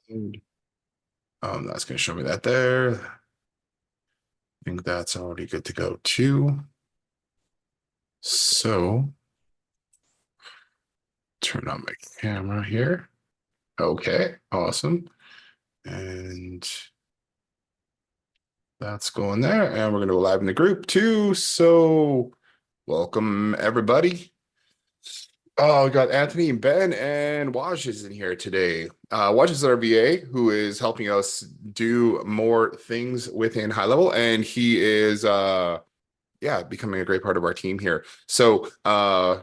And, that's going to show me that there. I think that's already good to go too. So turn on my camera here. Okay, awesome. And that's going there. And we're going to go live in the group too. So welcome everybody. Oh, we got Anthony and Ben and Waj is in here today. Waj is our VA who is helping us do more things within high level, and he is becoming a great part of our team here. So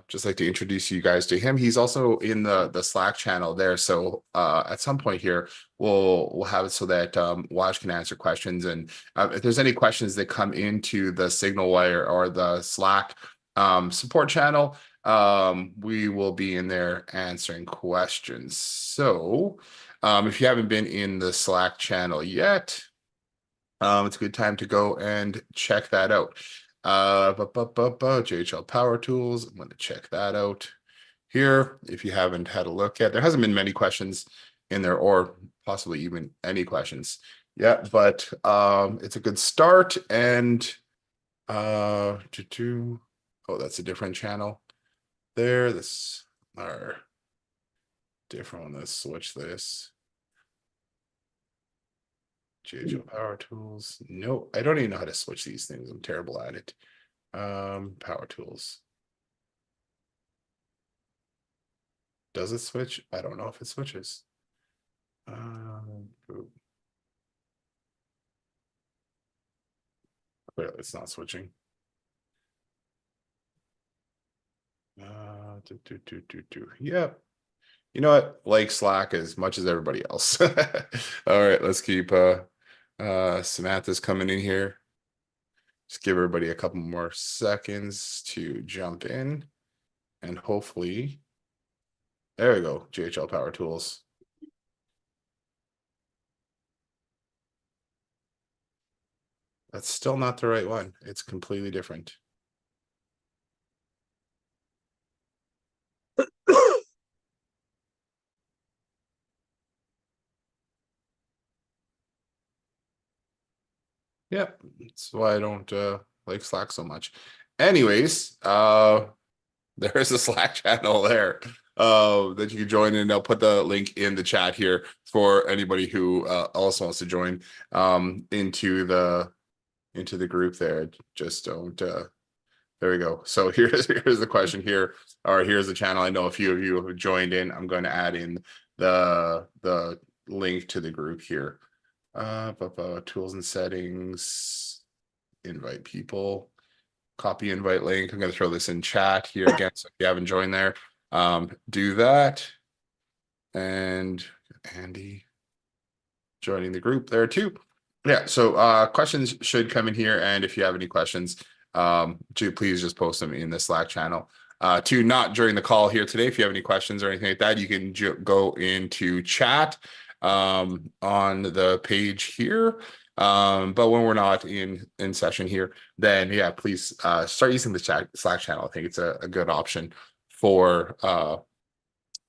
just like to introduce you guys to him. He's also in the Slack channel there. So at some point here, we'll have it so that Waj can answer questions. And if there's any questions that come into the Signal Wire or the Slack support channel, we will be in there answering questions. So if you haven't been in the Slack channel yet, it's a good time to go and check that out. GHL Power Tools. I'm going to check that out here. If you haven't had a look at, there hasn't been many questions in there, or possibly even any questions yet, but it's a good start. And oh, that's a different channel there. This are different one. Let's switch this. GHL Power Tools. No, I don't even know how to switch these things. I'm terrible at it. Power Tools. Does it switch? I don't know if it switches. Clearly it's not switching. Yep. You know what? Like Slack as much as everybody else. All right, let's keep Samantha's coming in here. Just give everybody a couple more seconds to jump in, and hopefully there we go. GHL Power Tools. That's still not the right one. It's completely different. Yep, that's why I don't like Slack so much. Anyways, there's a Slack channel there that you can join, and I'll put the link in the chat here for anybody who also wants to join into the group there. Just don't there we go. So here's the question here, or here's the channel. I know a few of you have joined in. I'm going to add in the link to the group here. Tools and settings, invite people, copy invite link. I'm going to throw this in chat here again. So if you haven't joined there, do that. And Andy joining the group there too. Yeah, so questions should come in here. And if you have any questions, please just post them in the Slack channel. Not during the call here today. If you have any questions or anything like that, you can go into chat on the page here. But when we're not in session here, then yeah, please start using the Slack channel. I think it's a good option for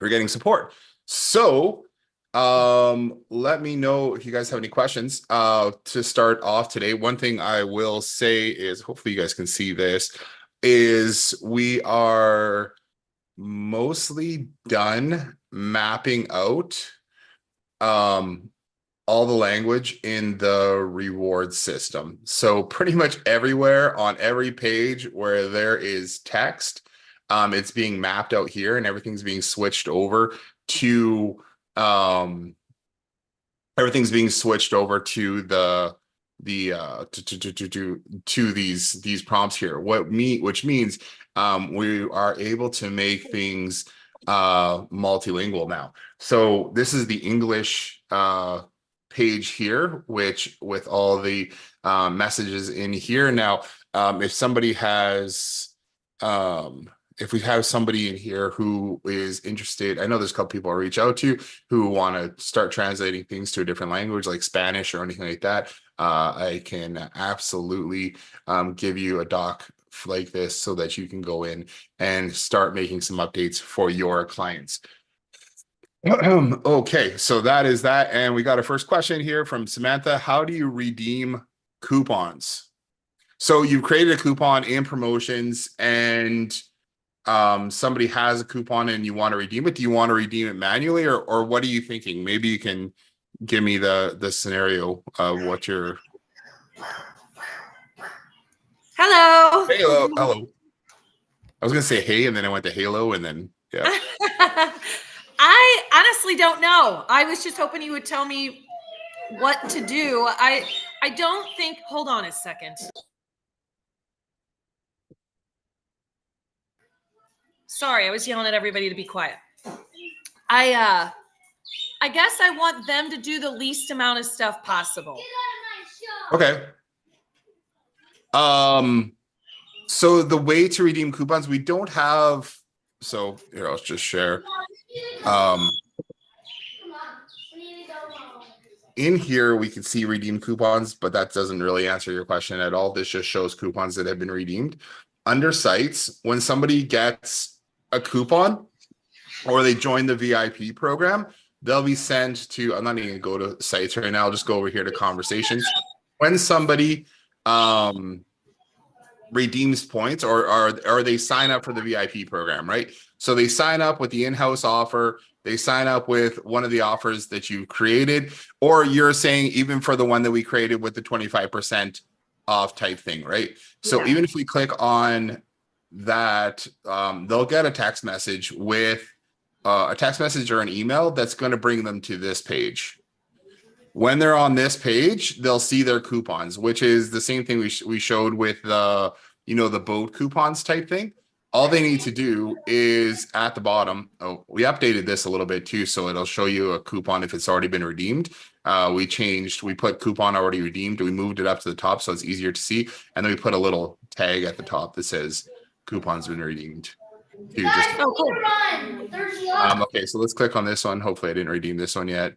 getting support. So let me know if you guys have any questions to start off today. One thing I will say is, hopefully you guys can see this, is we are mostly done mapping out all the language in the reward system. So pretty much everywhere on every page where there is text, it's being mapped out here, and everything's being switched over to everything's being switched over to to these prompts here. Which means we are able to make things multilingual now. So this is the English page here, which with all the messages in here. Now, if somebody has if we have somebody in here who is interested, I know there's a couple people I reach out to who want to start translating things to a different language like Spanish or anything like that. I can absolutely give you a doc like this so that you can go in and start making some updates for your clients. Okay, so that is that. And we got a first question here from Samantha. How do you redeem coupons? So you've created a coupon in promotions and somebody has a coupon and you want to redeem it. Do you want to redeem it manually or what are you thinking? Maybe you can give me the scenario of what you're. Hello. Hello. Hello. I was gonna say hey and then I went to Halo and then yeah. I honestly don't know. I was just hoping you would tell me what to do. I don't think, hold on a second. Sorry, I was yelling at everybody to be quiet. I guess I want them to do the least amount of stuff possible. Okay. So the way to redeem coupons, we don't have. So here, I'll just share. In here, we can see redeem coupons, but that doesn't really answer your question at all. This just shows coupons that have been redeemed. Under sites, when somebody gets a coupon or they join the VIP program, they'll be sent to, I'm not even going to go to sites right now. I'll just go over here to conversations. When somebody redeems points or they sign up for the VIP program, right? So they sign up with the in-house offer, they sign up with one of the offers that you created, or you're saying even for the one that we created with the 25% off type thing, right? So even if we click on that, they'll get a text message with a text message or an email that's going to bring them to this page. When they're on this page, they'll see their coupons, which is the same thing we showed with the, the boat coupons type thing. All they need to do is at the bottom. Oh, we updated this a little bit too, so it'll show you a coupon if it's already been redeemed. We put coupon already redeemed. We moved it up to the top so it's easier to see. And then we put a little tag at the top that says coupons been redeemed. Okay, so let's click on this one. Hopefully I didn't redeem this one yet.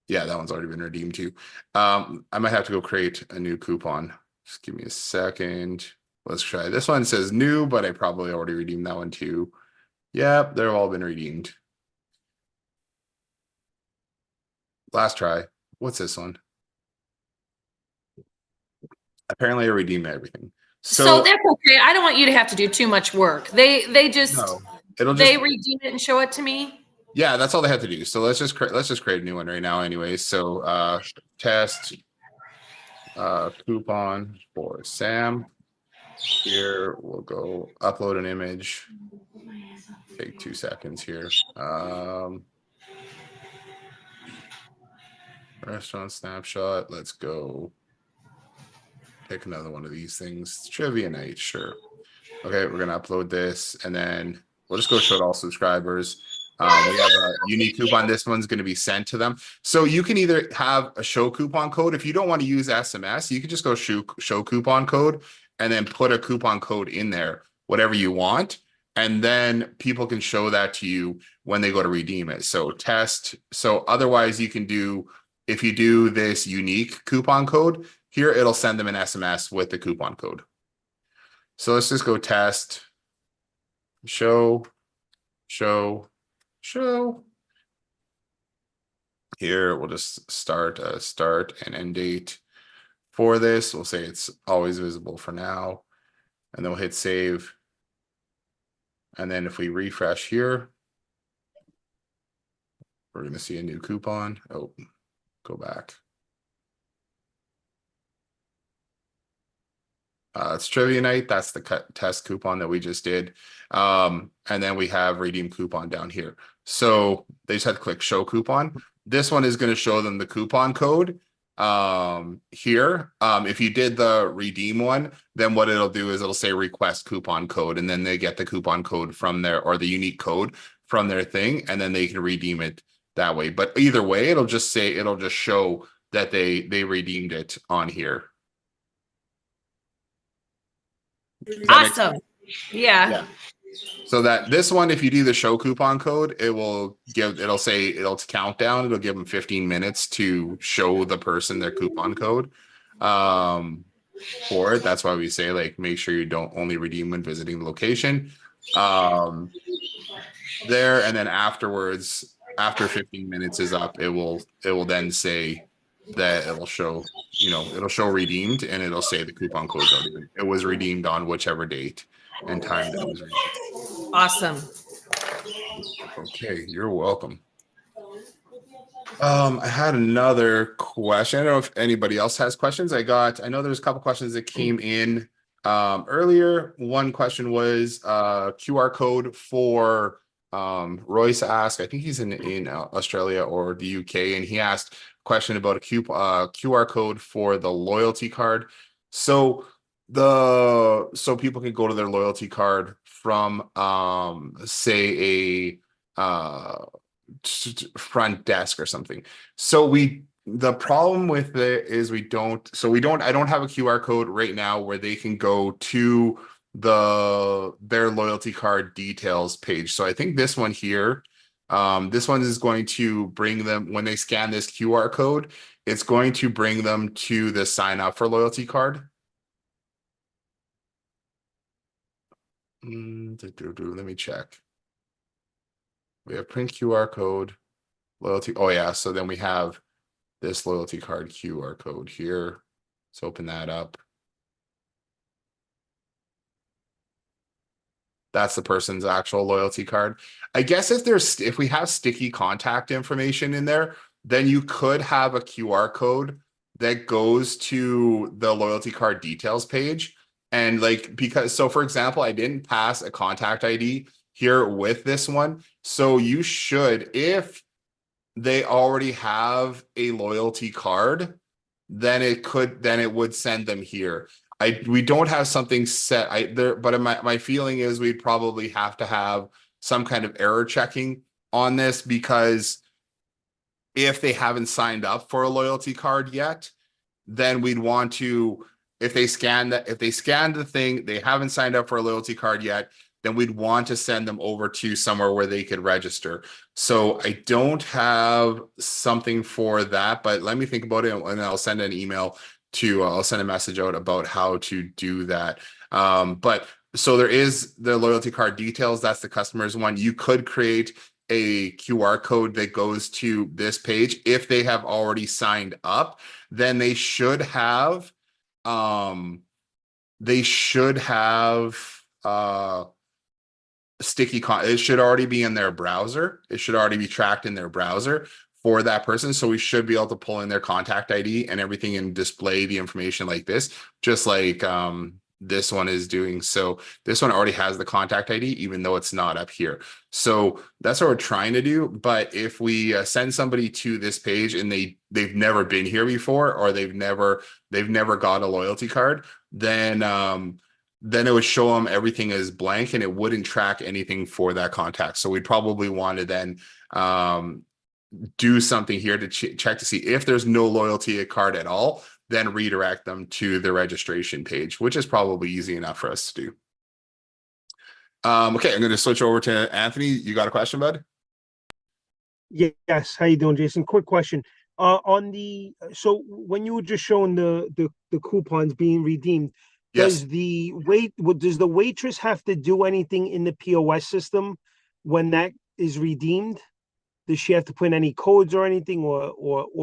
Yeah, that one's already been redeemed too. I might have to go create a new coupon. Just give me a second. Let's try this one. It says new, but I probably already redeemed that one too. Yep, they've all been redeemed. Last try. What's this one? Apparently I redeemed everything. So that's okay. I don't want you to have to do too much work. They just they redeem it and show it to me. Yeah, that's all they have to do. So let's just create a new one right now anyway. So test coupon for Sam. Here we'll go upload an image. Take 2 seconds here. Restaurant snapshot. Let's go pick another one of these things. Trivia night, sure. Okay, we're gonna upload this and then we'll just go show to all subscribers. We have a unique coupon. This one's going to be sent to them. So you can either have a show coupon code. If you don't want to use SMS, you can just go show coupon code and then put a coupon code in there, whatever you want. And then people can show that to you when they go to redeem it. So test. So otherwise you can do, if you do this unique coupon code here, it'll send them an SMS with the coupon code. So let's just go test, show. Here, we'll just start and end date for this. We'll say it's always visible for now. And then we'll hit save. And then if we refresh here, we're going to see a new coupon. Oh, go back. It's trivia night. That's the test coupon that we just did. And then we have redeem coupon down here. So they just have to click show coupon. This one is going to show them the coupon code here. If you did the redeem one, then what it'll do is it'll say request coupon code, and then they get the coupon code from there, or the unique code from their thing, and then they can redeem it that way. But either way, it'll just show that they redeemed it on here. Awesome. Yeah. So that this one, if you do the show coupon code, it'll count down. It'll give them 15 minutes to show the person their coupon code for it. That's why we say, like, make sure you don't only redeem when visiting the location. there, and then afterwards, after 15 minutes is up, it will then say that it'll show, it'll show redeemed, and it'll say the coupon code's already been, it was redeemed on whichever date and time that it was redeemed. Awesome. Okay, you're welcome. I had another question. I don't know if anybody else has questions. I know there's a couple questions that came in earlier. One question was QR code for Royce asked, I think he's in Australia or the UK, and he asked a question about a QR code for the loyalty card. So so people can go to their loyalty card from say a front desk or something. So the problem with it is I don't have a QR code right now where they can go to their loyalty card details page. So I think this one here, this one is going to bring them, when they scan this QR code, it's going to bring them to the sign up for loyalty card. Let me check. We have print QR code, loyalty. Oh yeah, so then we have this loyalty card QR code here. Let's open that up. That's the person's actual loyalty card. I guess if we have sticky contact information in there, then you could have a QR code that goes to the loyalty card details page. And so for example, I didn't pass a contact ID here with this one. So you should, if they already have a loyalty card, then it would send them here. We don't have something set but my feeling is we'd probably have to have some kind of error checking on this, because if they haven't signed up for a loyalty card yet, then we'd want to, if they scan the thing, they haven't signed up for a loyalty card yet, then we'd want to send them over to somewhere where they could register. So I don't have something for that, but let me think about it, and I'll send an email I'll send a message out about how to do that. But so there is the loyalty card details. That's the customer's one. You could create a QR code that goes to this page. If they have already signed up, then they should have it should already be in their browser. It should already be tracked in their browser for that person. So we should be able to pull in their contact ID and everything and display the information like this, just like this one is doing. So this one already has the contact ID, even though it's not up here. So that's what we're trying to do. But if we send somebody to this page and they've never been here before, or they've never got a loyalty card, then it would show them everything as blank, and it wouldn't track anything for that contact. So we'd probably want to then do something here to check to see if there's no loyalty card at all, then redirect them to the registration page, which is probably easy enough for us to do. Okay, I'm going to switch over to Anthony. You got a question, bud? Yes. How you doing, Jason? Quick question. So when you were just showing the coupons being redeemed, Yes. does the waitress have to do anything in the POS system when that is redeemed? Does she have to put in any codes or anything, or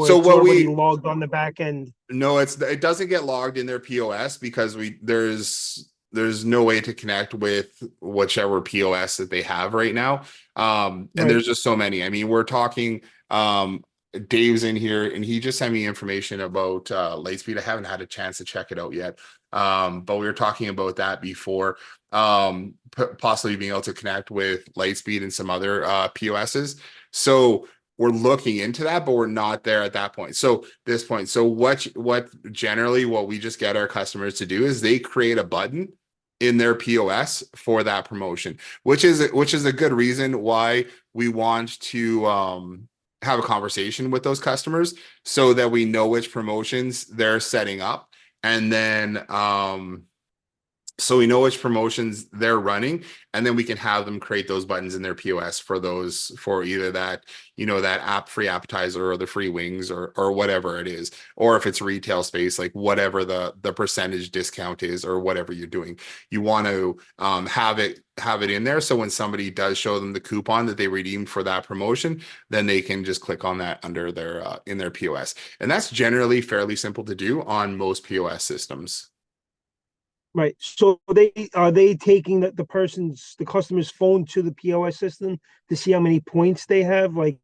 So it's already logged on the back end? No, it doesn't get logged in their POS, because there's no way to connect with whichever POS that they have right now. And there's just so many. I mean, we're talking Dave's in here, and he just sent me information about Lightspeed. I haven't had a chance to check it out yet. But we were talking about that before, possibly being able to connect with Lightspeed and some other POSs. So we're looking into that, but we're not there at that point. So what generally what we just get our customers to do is they create a button in their POS for that promotion, which is a good reason why we want to have a conversation with those customers, so that we know which promotions they're setting up. And then so we know which promotions they're running, and then we can have them create those buttons in their POS for those, for either that, that app free appetizer or the free wings or whatever it is, or if it's retail space, like whatever the percentage discount is or whatever you're doing, you want to have it in there, so when somebody does show them the coupon that they redeemed for that promotion, then they can just click on that under their in their POS. And that's generally fairly simple to do on most POS systems. Right. So they taking the customer's phone to the POS system to see how many points they have? Like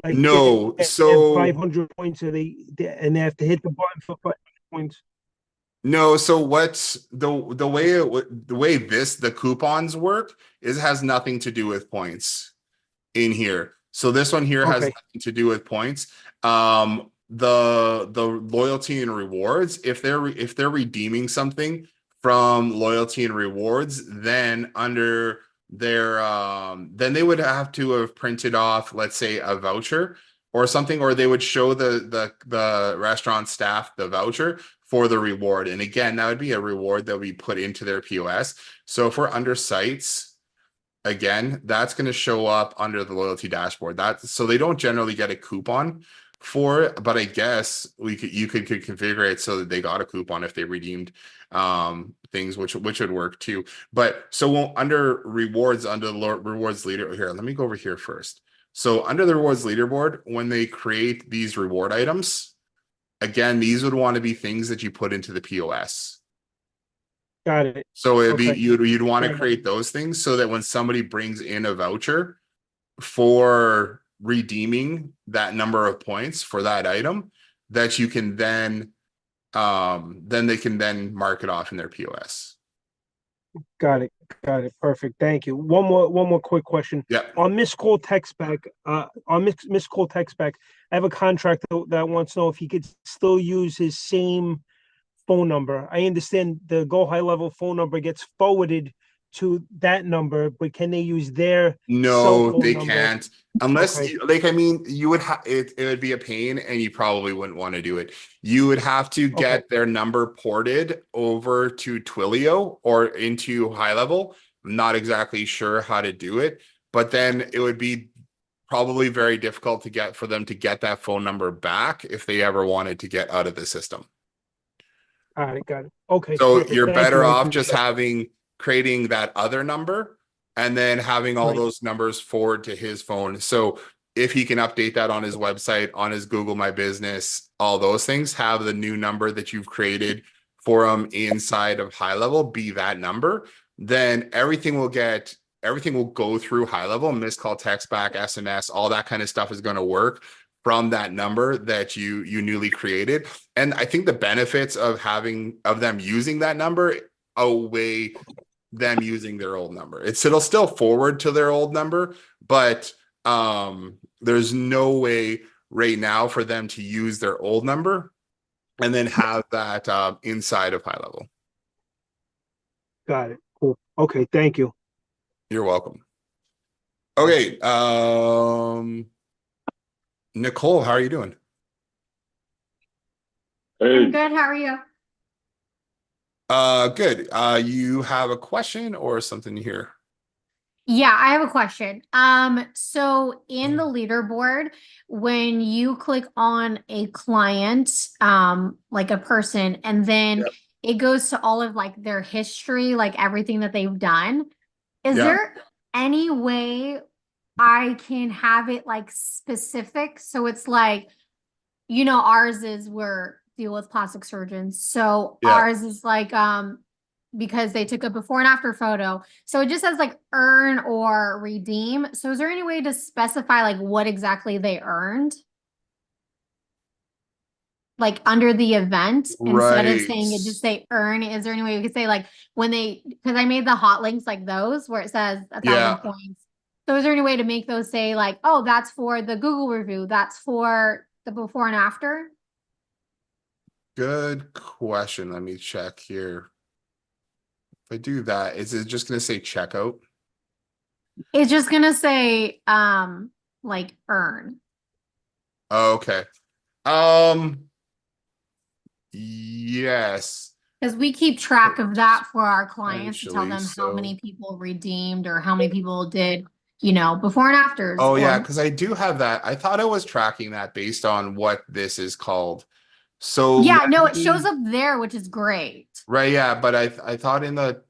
they No, have so 500 points, and they have to hit the button for 500 points. No, so what's the way the way the coupons work is, it has nothing to do with points in here. So this one here has Okay. nothing to do with points. The loyalty and rewards, if they're redeeming something from loyalty and rewards, then under their then they would have to have printed off, let's say, a voucher or something, or they would show the restaurant staff the voucher for the reward. And again, that would be a reward that we put into their POS. So if we're under sites, again, that's going to show up under the loyalty dashboard. So they don't generally get a coupon for it, but I guess you could configure it so that they got a coupon if they redeemed things, which would work too. But so under rewards, under the rewards leader here, let me go over here first. So under the rewards leaderboard, when they create these reward items, again, these would want to be things that you put into the POS. Got it. So it'd be Okay. you'd want to Fair create those things so that when somebody brings in a voucher for redeeming that number of points for that item, that you can then they can then mark it off in their POS. Got it. Got it. Perfect. Thank you. One more quick question. Yeah. On Miss Call text back, Miss Call text back, I have a contractor that wants to know if he could still use his same phone number. I understand the Go High Level phone number gets forwarded to that number, but can they use their cell No, phone they number? can't. Unless Okay. I mean, you would have it would be a pain and you probably wouldn't want to do it. You would have to Okay. get their number ported over to Twilio or into High Level. I'm not exactly sure how to do it, but then it would be probably very difficult for them to get that phone number back if they ever wanted to get out of the system. Got it. Got it. Okay. So Perfect. you're Thank better you. I off just appreciate creating that other number and then having it. all Right. those numbers forward to his phone. So if he can update that on his website, on his Google My Business, all those things, have the new number that you've created for him inside of High Level be that number, then everything will go through High Level. Missed call, text back, SMS, all that kind of stuff is going to work from that number that you newly created. And I think the benefits of them using that number outweigh them using their old number. It'll still forward to their old number, but there's no way right now for them to use their old number and then have that inside of High Level. Got it. Cool. Okay. Thank you. You're welcome. Okay. Nicole, how are you doing? I'm good. How are you? Good. You have a question or something here? Yeah, I have a question. So in the leaderboard, when you click on a client, like a person, and then Yep. it goes to all of like their history, like everything that they've done, is Yeah. there any way I can have it like specific? So it's like, ours is we're deal with plastic surgeons. So Yeah. ours is like, because they took a before and after photo. So it just says like earn or redeem. So is there any way to specify like what exactly they earned? Like under the event, instead of saying it, just say earn. Is there any way we could say like because I made the hot links like those where it says 1,000 points. So is there any way to make those say like, oh, that's for the Google review, that's for the before and after? Good question. Let me check here. If I do that, is it just going to say checkout? It's just gonna say like earn. Okay. Yes. Because we keep track of that for our clients to tell Actually, them how many so people redeemed or how many people did, you know, before and afters. oh yeah, Or because I do have that. I thought I was tracking that based on what this is called. So yeah, no, it shows maybe up there, which is great. right, yeah, but I thought in the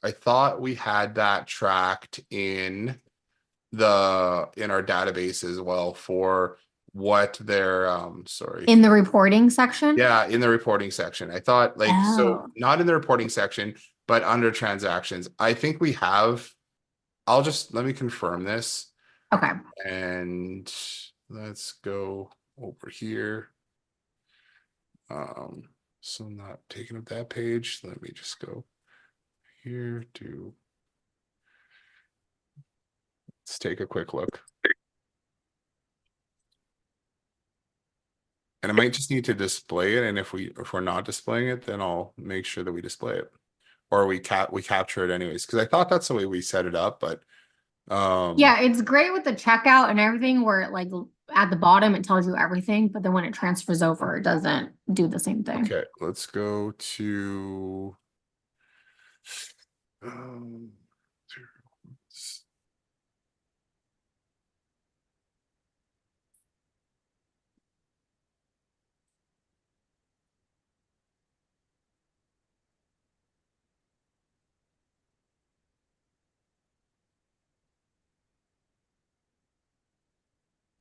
I thought we had that tracked in our database as well for what their sorry. In the reporting section. Yeah, in the reporting section. I thought like so Oh, not in the reporting section, but under transactions. I think we have I'll just let me confirm this okay. and let's go over here. So I'm not taking up that page. Let me just go here to let's take a quick look. And I might just need to display it. And if we're not displaying it, then I'll make sure that we display it. Or we capture it anyways. Because I thought that's the way we set it up, but Yeah, it's great with the checkout and everything where it like at the bottom it tells you everything, but then when it transfers over, it doesn't do the same thing. okay, let's go to um,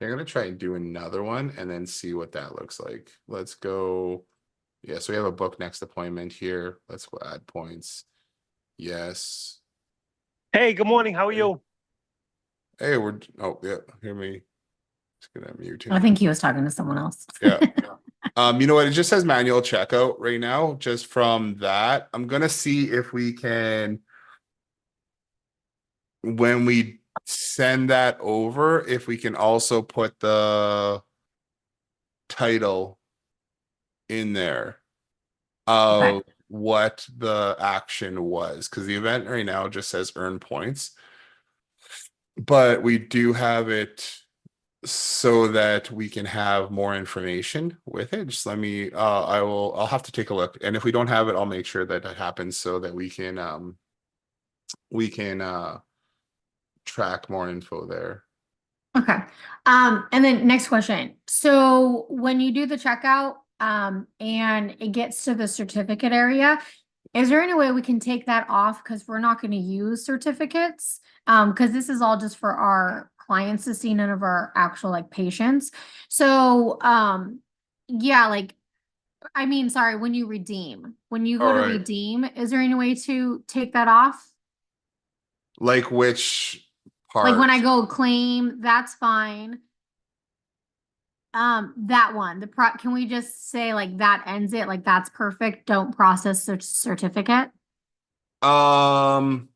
I'm gonna try and do another one and then see what that looks like. Let's go. Yeah, so we have a book next appointment here. Let's go add points. Yes. Hey, good morning. How are you? Hey, we're oh yeah, hear me. Just gonna mute him. I think he was talking to someone else. Yeah. You know what? It just says manual checkout right now. Just from that, I'm gonna see if we can, when we send that over, if we can also put the title in there of Okay. what the action was, because the event right now just says earn points, but we do have it so that we can have more information with it. Just let me I'll have to take a look, and if we don't have it, I'll make sure that that happens so that we can track more info there. Okay. And then next question. So when you do the checkout, and it gets to the certificate area, is there any way we can take that off? Because we're not going to use certificates. Because this is all just for our clients to see, none of our actual like patients. So, yeah, like, I mean, sorry, when you go All to right. redeem, is there any way to take that off? Like which part? Like when I go claim, that's fine. That one, can we just say like that ends it? Like that's perfect. Don't process the certificate. Um,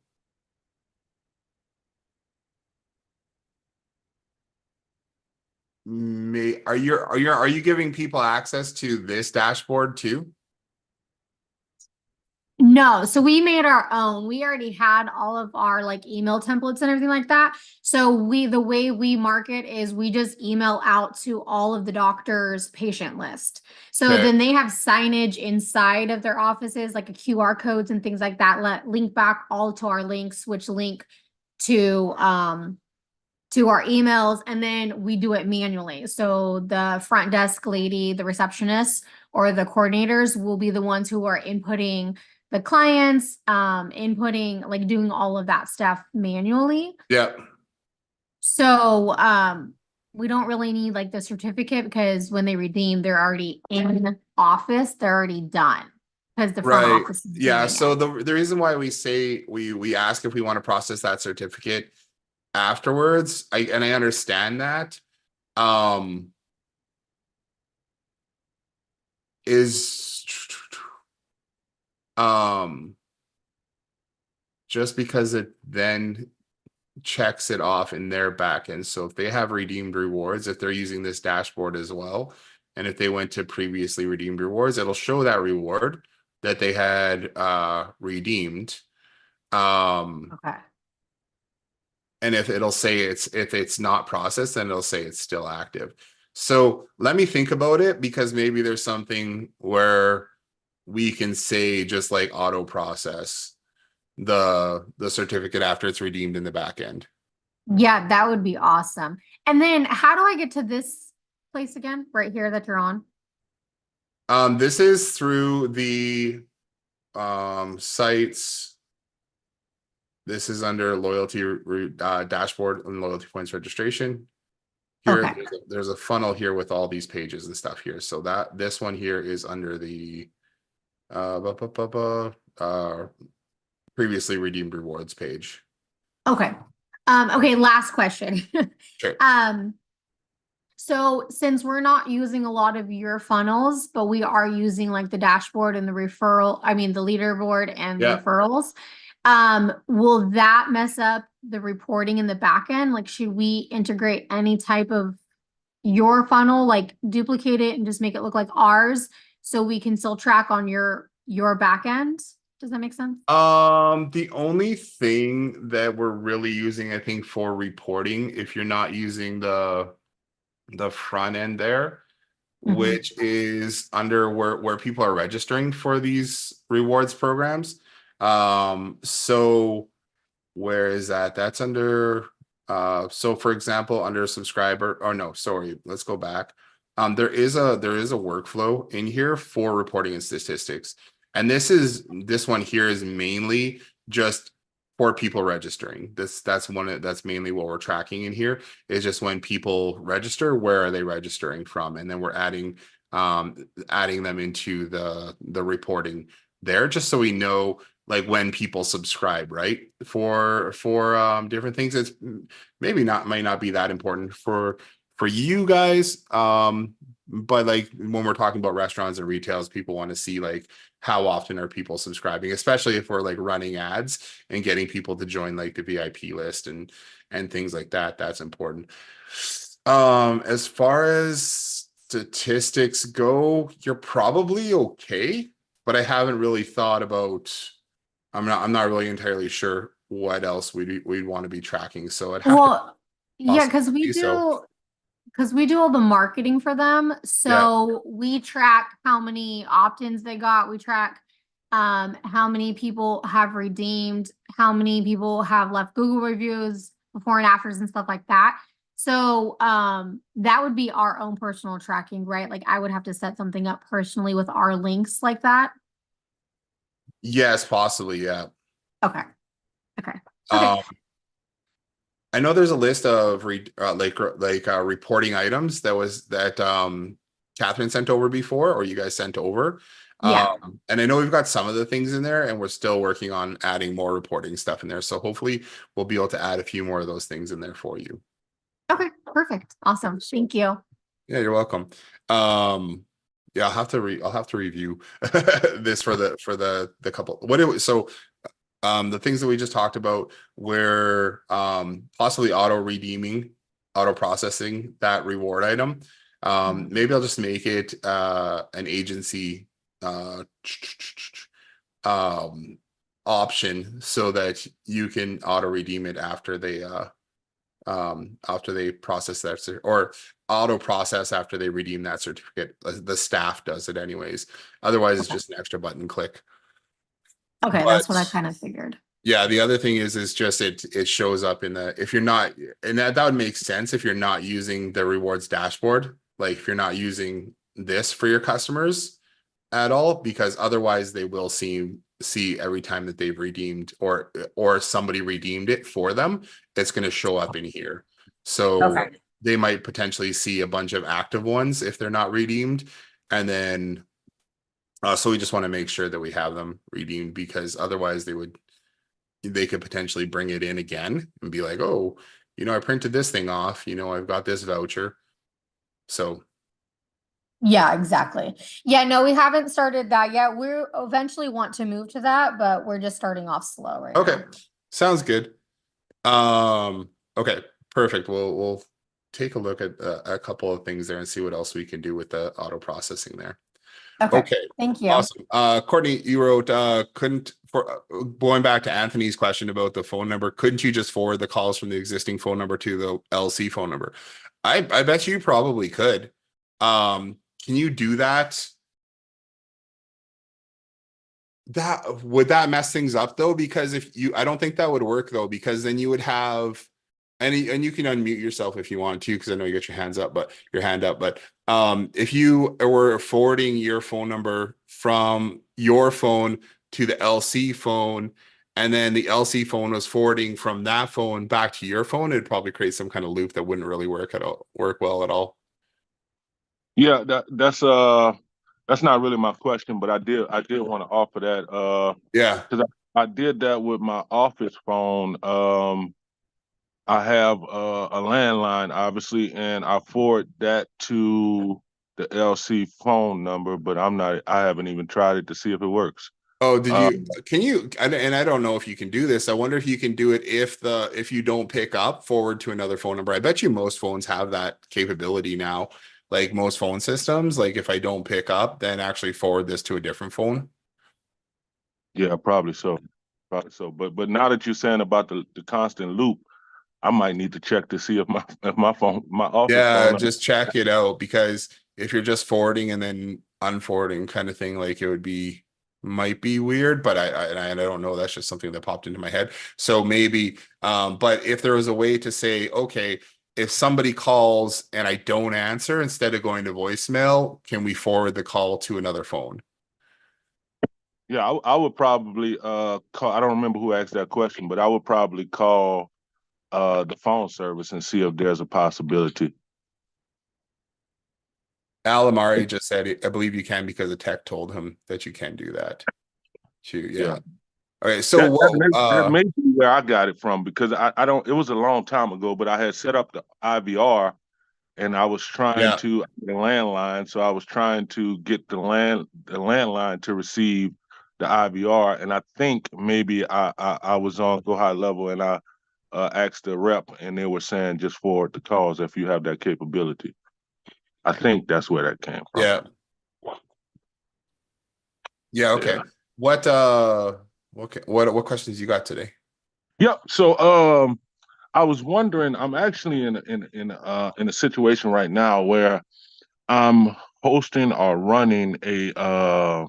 are you giving people access to this dashboard too? No, so we made our own. We already had all of our like email templates and everything like that. So the way we market is we just email out to all of the doctors' patient list. So Okay. then they have signage inside of their offices, like a QR codes and things like that, link back all to our links, which link to our emails, and then we do it manually. So the front desk lady, the receptionist, or the coordinators will be the ones who are inputting the clients, inputting, like doing all of that stuff manually. Yeah. So we don't really need like the certificate because when they redeem, they're already in office, they're already done. Because the front Right. office is Yeah. doing So it. the reason why we say we ask if we want to process that certificate afterwards, I understand that. Is just because it then checks it off in their backend. So if they have redeemed rewards, if they're using this dashboard as well, and if they went to previously redeemed rewards, it'll show that reward that they had redeemed. Okay. And if it's not processed, then it'll say it's still active. So let me think about it, because maybe there's something where we can say just like auto process the certificate after it's redeemed in the back end. Yeah, that would be awesome. And then how do I get to this place again? Right here that you're on? This is through the sites. This is under loyalty dashboard and loyalty points registration. Here, Okay. there's a funnel here with all these pages and stuff here. So that this one here is under the previously redeemed rewards page. Okay. Okay, last question. Sure. So since we're not using a lot of your funnels, but we are using like the dashboard and the the leaderboard and Yeah. referrals, will that mess up the reporting in the back end? Like, should we integrate any type of your funnel, like duplicate it and just make it look like ours so we can still track on your back end? Does that make sense? The only thing that we're really using, I think, for reporting, if you're not using the front end there, which is under where people are registering for these rewards programs. So where is that? That's under so for example, under subscriber, or no, sorry, let's go back. There is a workflow in here for reporting and statistics. And this one here is mainly just for people registering. That's mainly what we're tracking in here, is just when people register, where are they registering from? And then we're adding them into the reporting there, just so we know like when people subscribe, right? For different things. It's might not be that important for you guys. But like when we're talking about restaurants and retails, people want to see like how often are people subscribing, especially if we're like running ads and getting people to join like the VIP list and things like that. That's important. As far as statistics go, you're probably okay, but I haven't really thought about, I'm not really entirely sure what else we'd want to be tracking. So I'd have to yeah, because possibly we do so. we do all the marketing for them. Yeah. So we track how many opt-ins they got. We track how many people have redeemed, how many people have left Google reviews before and afters and stuff like that. So that would be our own personal tracking, right? Like I would have to set something up personally with our links like that. Yes, possibly. Yeah. Okay. Okay. I know there's a list of reporting items that Catherine sent over before, or you guys sent over. Yeah. And I know we've got some of the things in there, and we're still working on adding more reporting stuff in there. So hopefully we'll be able to add a few more of those things in there for you. Okay, perfect. Awesome. Thank you. Yeah, you're welcome. Yeah, I'll have to review this for the couple. The things that we just talked about were possibly auto processing that reward item. Maybe I'll just make it an agency option so that you can auto redeem it after they process that, or auto process after they redeem that certificate. The staff does it anyways. Otherwise, it's just an extra button click. Okay, that's what I kind of figured. Yeah, the other thing is just it shows up in the, if you're not, and that would make sense if you're not using the rewards dashboard, like if you're not using this for your customers at all, because otherwise they will see every time that they've redeemed or somebody redeemed it for them, it's going to show up in here. So they might potentially see a bunch of active ones if they're not redeemed, and then so we just want to make sure that we have them redeemed, because otherwise they could potentially bring it in again and be like, oh, I printed this thing off, I've got this voucher. So yeah, exactly. Yeah, no, we haven't started that yet. We eventually want to move to that, but we're just starting off slow right now. Sounds good. Okay, perfect. We'll take a look at a couple of things there and see what else we can do with the auto processing there. Okay. Thank you. Awesome. Courtney, you wrote, going back to Anthony's question about the phone number, couldn't you just forward the calls from the existing phone number to the LC phone number? I bet you probably could. Can you do that That would that mess things up though? Because if you, I don't think that would work though, because then you would have, and you can unmute yourself if you want to, because I know you got your hands up, but your hand up. But if you were forwarding your phone number from your phone to the LC phone, and then the LC phone was forwarding from that phone back to your phone, it'd probably create some kind of loop that wouldn't really work well at all. Yeah, that's not really my question, but I did want to offer that Yeah. because I did that with my office phone. I have a landline, obviously, and I forward that to the LC phone number, but I haven't even tried it to see if it works. Oh, did you, Um, can you, and I don't know if you can do this. I wonder if you can do it if you don't pick up, forward to another phone number. I bet you most phones have that capability now. Like most phone systems, like if I don't pick up, then actually forward this to a different phone. yeah, probably so. Probably so. But now that you're saying about the constant loop, I might need to check to see if my office Yeah, phone. just check it out, because if you're just forwarding and then unforwarding kind of thing, like it would be, might be weird, but I don't know. That's just something that popped into my head. So maybe, but if there was a way to say, okay, if somebody calls and I don't answer, instead of going to voicemail, can we forward the call to another phone? Yeah, I would probably call. I don't remember who asked that question, but I would probably call the phone service and see if there's a possibility. Alamari just said, I believe you can, because a tech told him that you can do that. Yeah. Yeah. Okay, so That may be where I got it from because I don't. It was a long time ago, but I had set up the IVR and I was trying yeah. to the landline, so I was trying to get the landline to receive the IVR, and I think maybe I was on Go High Level and I asked the rep, and they were saying just forward the calls if you have that capability. I think that's where that came from. Yeah. Yeah, okay. Yeah. What questions you got today? Yep. So I was wondering, I'm actually in a situation right now where I'm hosting or running a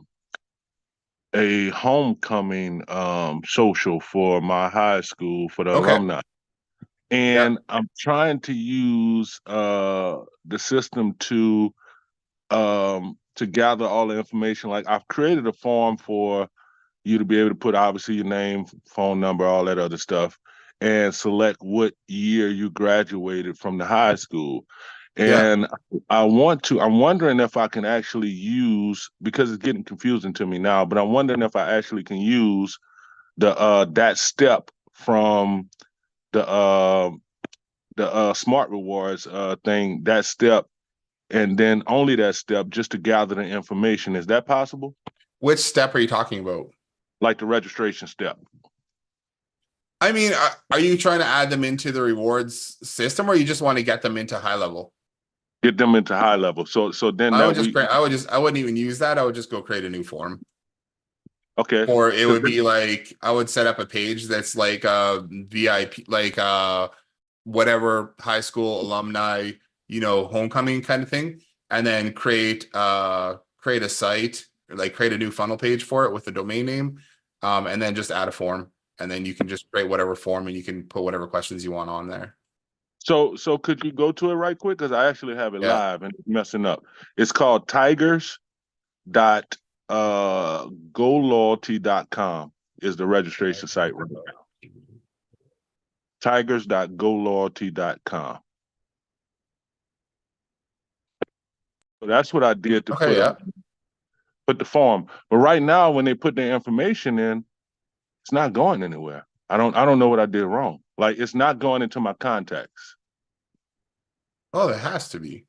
homecoming social for my high school for the Okay. alumni. Yeah. And I'm trying to use the system to gather all the information. Like I've created a form for you to be able to put obviously your name, phone number, all that other stuff, and select what year you graduated from the high school. Yeah. And I'm wondering if I can actually use, because it's getting confusing to me now, but I'm wondering if I actually can use that step from the smart rewards thing, that step, and then only that step just to gather the information. Is that possible? Which step are you talking about? Like the registration step. I mean, are you trying to add them into the rewards system, or you just want to get them into high level? Get them into high level. So then I wouldn't even use that. I would just go create a new form. Okay. Or it would be like, I would set up a page that's like VIP, like whatever high school alumni, homecoming kind of thing, and then create a site, like create a new funnel page for it with the domain name, and then just add a form, and then you can just create whatever form and you can put whatever questions you want on there. So could you go to it right quick? Because I actually have it live and it's messing up. It's called tigers.goloyalty.com is the registration site right now. tigers.goloyalty.com. So that's what I did to put the form. But right now, when they put their information in, it's not going anywhere. I don't know what I did wrong. Like it's not going into my contacts. Oh, there has to be.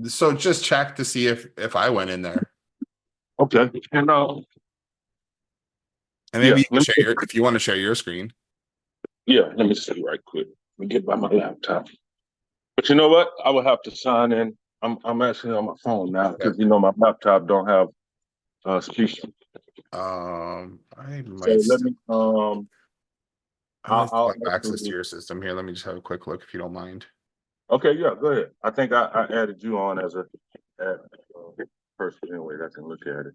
So just check to see if I went in there. Okay. And maybe you can share if you want to share your screen. Yeah, let me see right quick. Let me get by my laptop. But you know what? I will have to sign in. I'm actually on my phone now because my laptop don't have speaker. I might. So let me I'll have access to your system here. Let me just have a quick look if you don't mind. Okay, yeah, go ahead. I think I added you on as a person anyway that can look at it.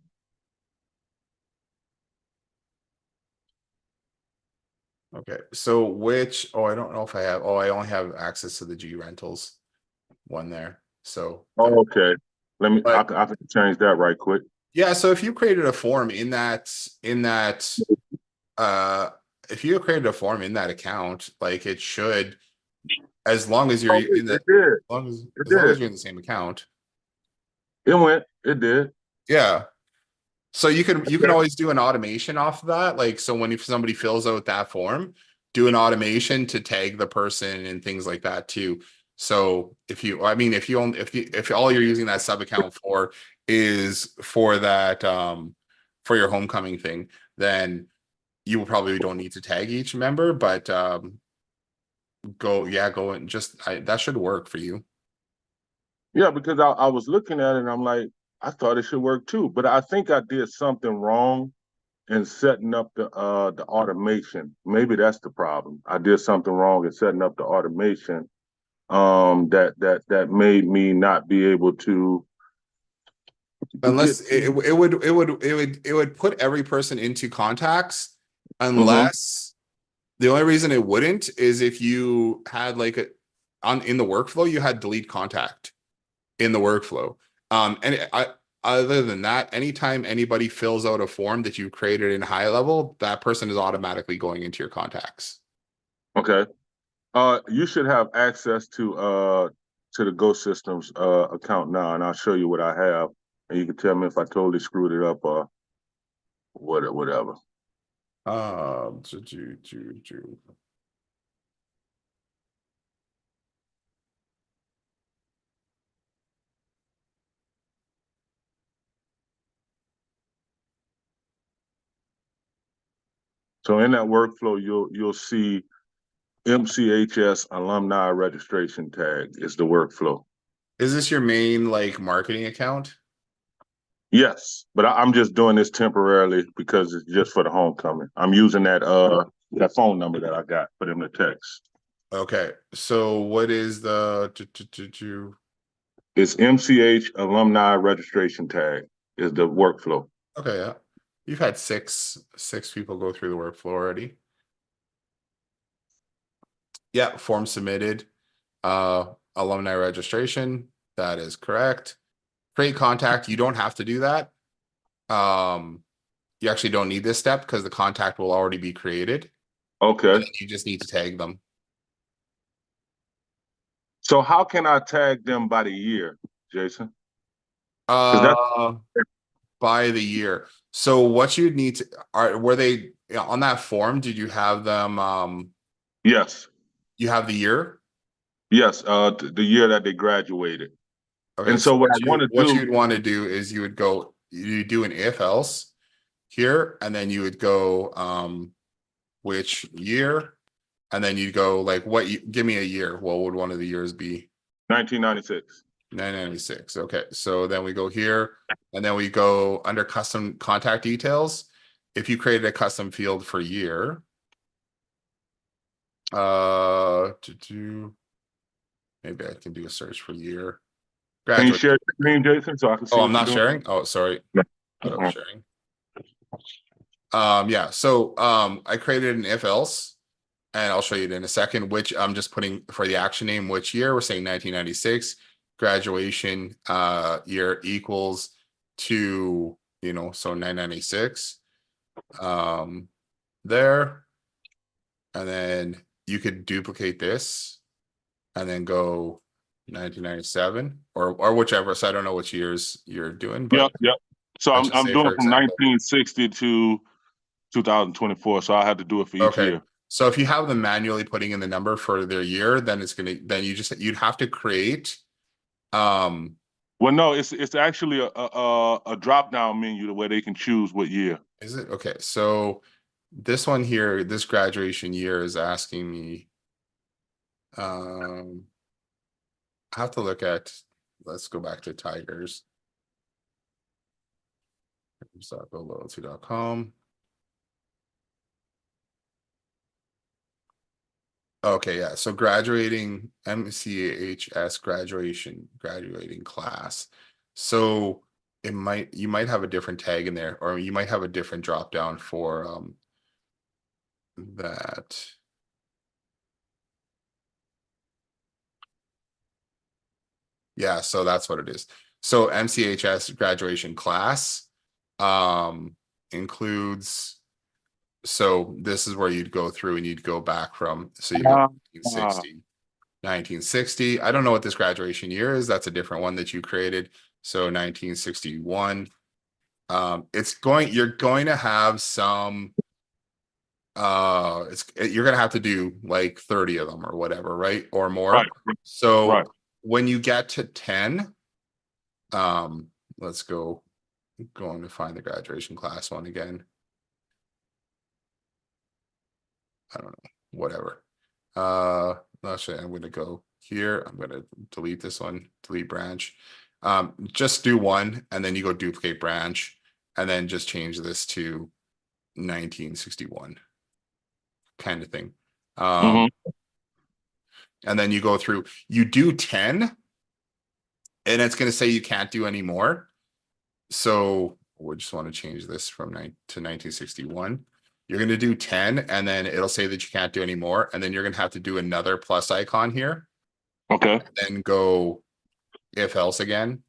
Okay, so which, oh, I don't know if I have, oh, I only have access to the G rentals one there. So, Oh, okay. Let me, I but can change that right quick. yeah, so if you created a form uh, if you created a form in that account, like it should, as long as you're Oh, in the, it did. It as long did. as you're in the same account. It went. It did. Yeah. So you can always do an automation off of that. Like, so when if somebody fills out that form, do an automation to tag the person and things like that too. So if you, I mean, if all you're using that sub account for is for that, for your homecoming thing, then you probably don't need to tag each member, but, go and that should work for you. Yeah, because I was looking at it and I'm like, I thought it should work too, but I think I did something wrong in setting up the automation. Maybe that's the problem. I did something wrong in setting up the automation. That made me not be able to get. Unless it would put every person into contacts, Mhm. unless the only reason it wouldn't is if you had like in the workflow, you had delete contact in the workflow. Other than that, anytime anybody fills out a form that you created in high level, that person is automatically going into your contacts. Okay. You should have access to the Go Systems account now, and I'll show you what I have, and you can tell me if I totally screwed it up or whatever. Um, do, do, do, do. So in that workflow, you'll see MCHS alumni registration tag is the workflow. Is this your main like marketing account? Yes, but I'm just doing this temporarily because it's just for the homecoming. I'm using that phone number that I got for them to text. Okay, so what is the It's MCH alumni registration tag is the workflow. Okay, yeah. You've had six people go through the workflow already. Yeah, form submitted. Alumni registration. That is correct. Create contact. You don't have to do that. You actually don't need this step because the contact will already be created. Okay. You just need to tag them. So how can I tag them by the year, Jason? Uh, by the year. So what you'd need to were they on that form? Did you have them? Yes. You have the year. Yes. The year that they graduated. Okay, And so so what I want to what do. you'd want to do is you do an if else here, and then you would go which year, and then you'd go like give me a year. What would one of the years be? 1996. 1996. Okay, so then we go here, and then we go under custom contact details. If you created a custom field for year, maybe I can do a search for year. Can you Graduate. share your screen, Jason, so I can see Oh, I'm what you're not doing? sharing. Oh, sorry. No. I was sharing. Yeah, so I created an if else, and I'll show you it in a second, which I'm just putting for the action name, which year we're saying 1996 graduation year equals to, so 996 there, and then you could duplicate this and then go 1997 or whichever. So I don't know which years you're doing, but Yep. So let's just I'm say, doing for from example, 1960 to 2024. So I had to do it for each okay. year. So if you have them manually putting in the number for their year, then you'd have to create. Well, no, it's actually a drop down menu where they can choose what year. Is it okay? So this one here, this graduation year is asking me. I have to look at. Let's go back to Tigers. Loyalty.com. Okay, yeah. So graduating MCHS graduating class. So you might have a different tag in there, or you might have a different drop down for that. Yeah, so that's what it is. So MCHS graduation class includes, so this is where you'd go through and you'd go back from, so you go Ah, 1960. I don't know what this graduation year is. That's a different one that you created. So 1961. You're going to have some you're going to have to do like 30 of them or whatever, right? Or more. right, So right. when you get to 10, let's going to find the graduation class one again. I don't know, whatever. Actually, I'm going to go here. I'm going to delete this one, delete branch. Just do one, and then you go duplicate branch, and then just change this to 1961 kind of thing. And then you go through, you do 10, and it's going to say you can't do any more. So we just want to change this from 9 to 1961. You're going to do 10, and then it'll say that you can't do any more. And then you're going to have to do another plus icon here. Okay. Then go if else again.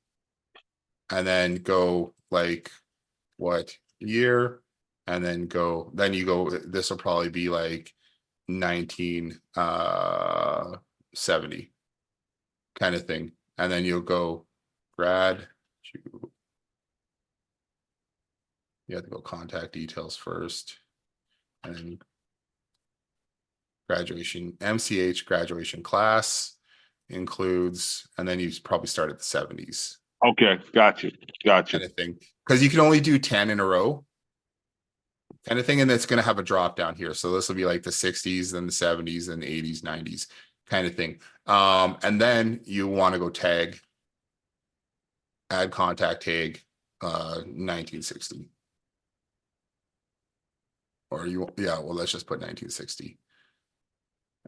And then go like what year? And then you go, this will probably be like 1970 kind of thing. And then you'll go grad. You have to go contact details first. And then graduation, MCH graduation class includes, and then you probably start at the 70s. Okay, gotcha. Kind of thing. Because you can only do 10 in a row. Kind of thing, and it's going to have a drop down here. So this will be like the 60s, then the 70s, and 80s, 90s kind of thing. And then you want to go tag, add contact tag 1960. Or well, let's just put 1960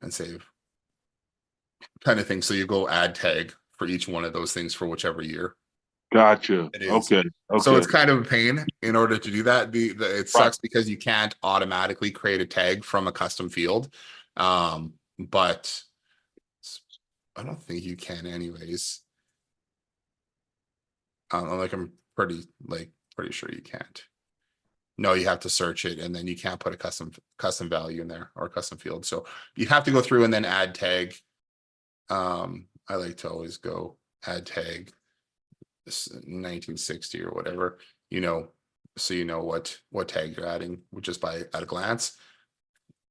and save kind of thing. So you go add tag for each one of those things for whichever year. Gotcha. Okay. So it's kind of a pain in order to do that. It sucks because you can't automatically create a tag from a custom field. But I don't think you can anyways. I'm pretty sure you can't. No, you have to search it, and then you can't put a custom value in there or custom field. So you have to go through and then add tag. I like to always go add tag 1960 or whatever, so you know what tag you're adding just by at a glance.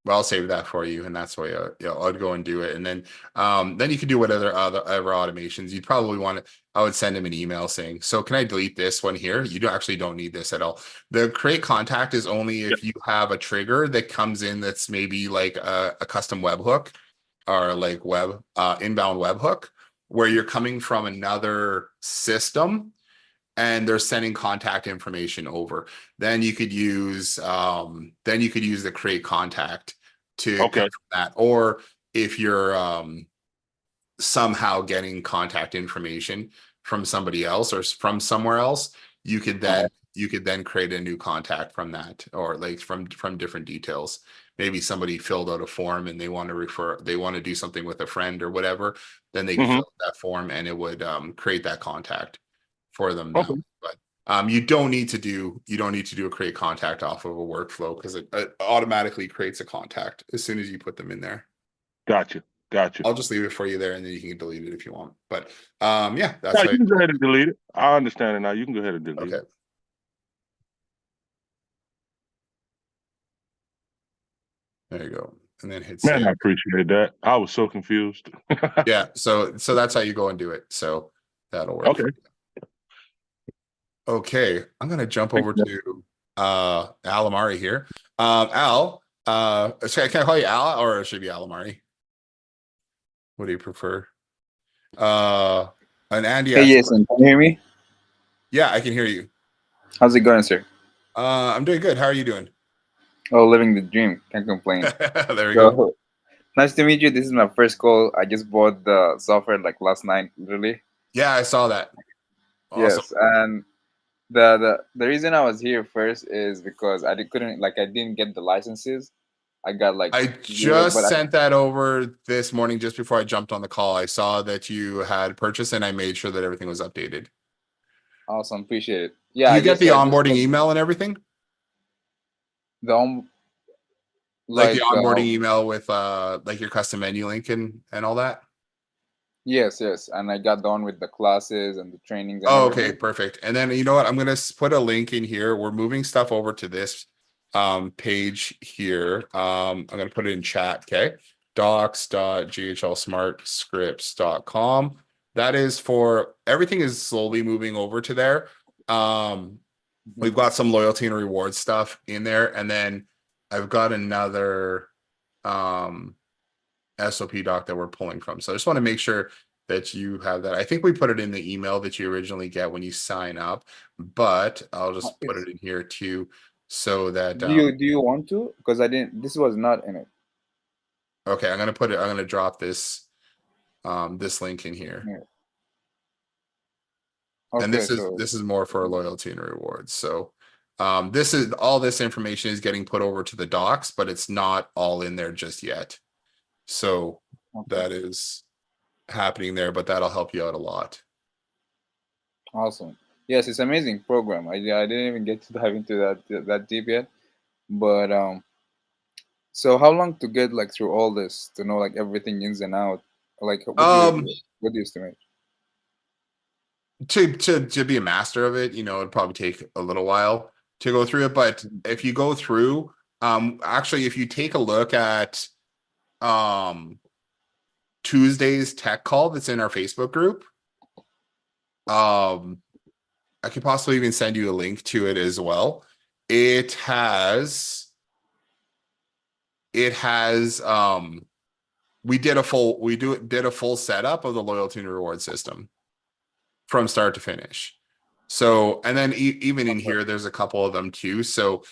Well, I'll save that for you, and that's why I'd go and do it, and then you can do whatever other automations you'd probably want to. I would send him an email saying, so can I delete this one here? You don't need this at all. The create contact is only if you have a trigger that comes in that's maybe like a custom webhook or like inbound webhook where you're coming from another system and they're sending contact information over. Then you could use the create contact to that. Or if you're somehow getting contact information from somebody else or from somewhere else, you could then create a new contact from that, or like from different details. Maybe somebody filled out a form and they want to do something with a friend or whatever, then they can fill out that form and it would create that contact for them now. But you don't need to do a create contact off of a workflow because it automatically creates a contact as soon as you put them in there. Gotcha. I'll just leave it for you there, and then you can delete it if you want. But yeah, you can go ahead and delete it. I understand it now. You can go ahead and delete it. There you go. And then hit save. Man, I appreciate that. I was so confused. Yeah, so that's how you go and do it. So that'll work. Okay. Okay, I'm gonna jump over to Al Amari here. Al, can I call you Al or it should be Al Amari? What do you prefer? And Andy. Hey, Jason, can you hear me? Yeah, I can hear you. How's it going, sir? I'm doing good. How are you doing? Oh, living the dream. Can't complain. There we go. Nice to meet you. This is my first call. I just bought the software like last night, literally. Yeah, I saw that. Awesome. Yes, and the reason I was here first is because couldn't like I didn't get the licenses. I got like I zero, but just sent that over this morning just before I jumped on the call. I saw that you had purchased and I made sure that everything was updated. awesome, appreciate it. Do Yeah, you get the I just onboarding got email and everything? the Like the like onboarding email with like your custom menu link and all that? yes, and I got done with the classes and the trainings and Oh, okay, everything. perfect. And then you know what? I'm gonna put a link in here. We're moving stuff over to this page here. I'm gonna put it in chat, okay? docs.ghlsmartscripts.com. That is for everything is slowly moving over to there. We've got some loyalty and reward stuff in there, and then I've got another SOP doc that we're pulling from. So I just want to make sure that you have that. I think we put it in the email that you originally get when you sign up, but I'll just put it in here too, so that Do you want to? Because I didn't. This was not in it. okay, I'm gonna drop this this link in here. Yeah. And Okay, this is more for loyalty and rewards. So this is all this information is getting put over to the docs, but it's not all in there just yet. So okay. that is happening there, but that'll help you out a lot. Awesome. Yes, it's amazing program. I didn't even get to dive into that deep yet, but so how long to get like through all this to know like everything ins and out? Like what do you estimate? To be a master of it, you know, it'd probably take a little while to go through it. But if you go through, actually, if you take a look at Tuesday's tech call that's in our Facebook group, I could possibly even send you a link to it as well. It has we did a full setup of the loyalty and reward system from start to finish. So, and then even in here, there's a couple of them too. So,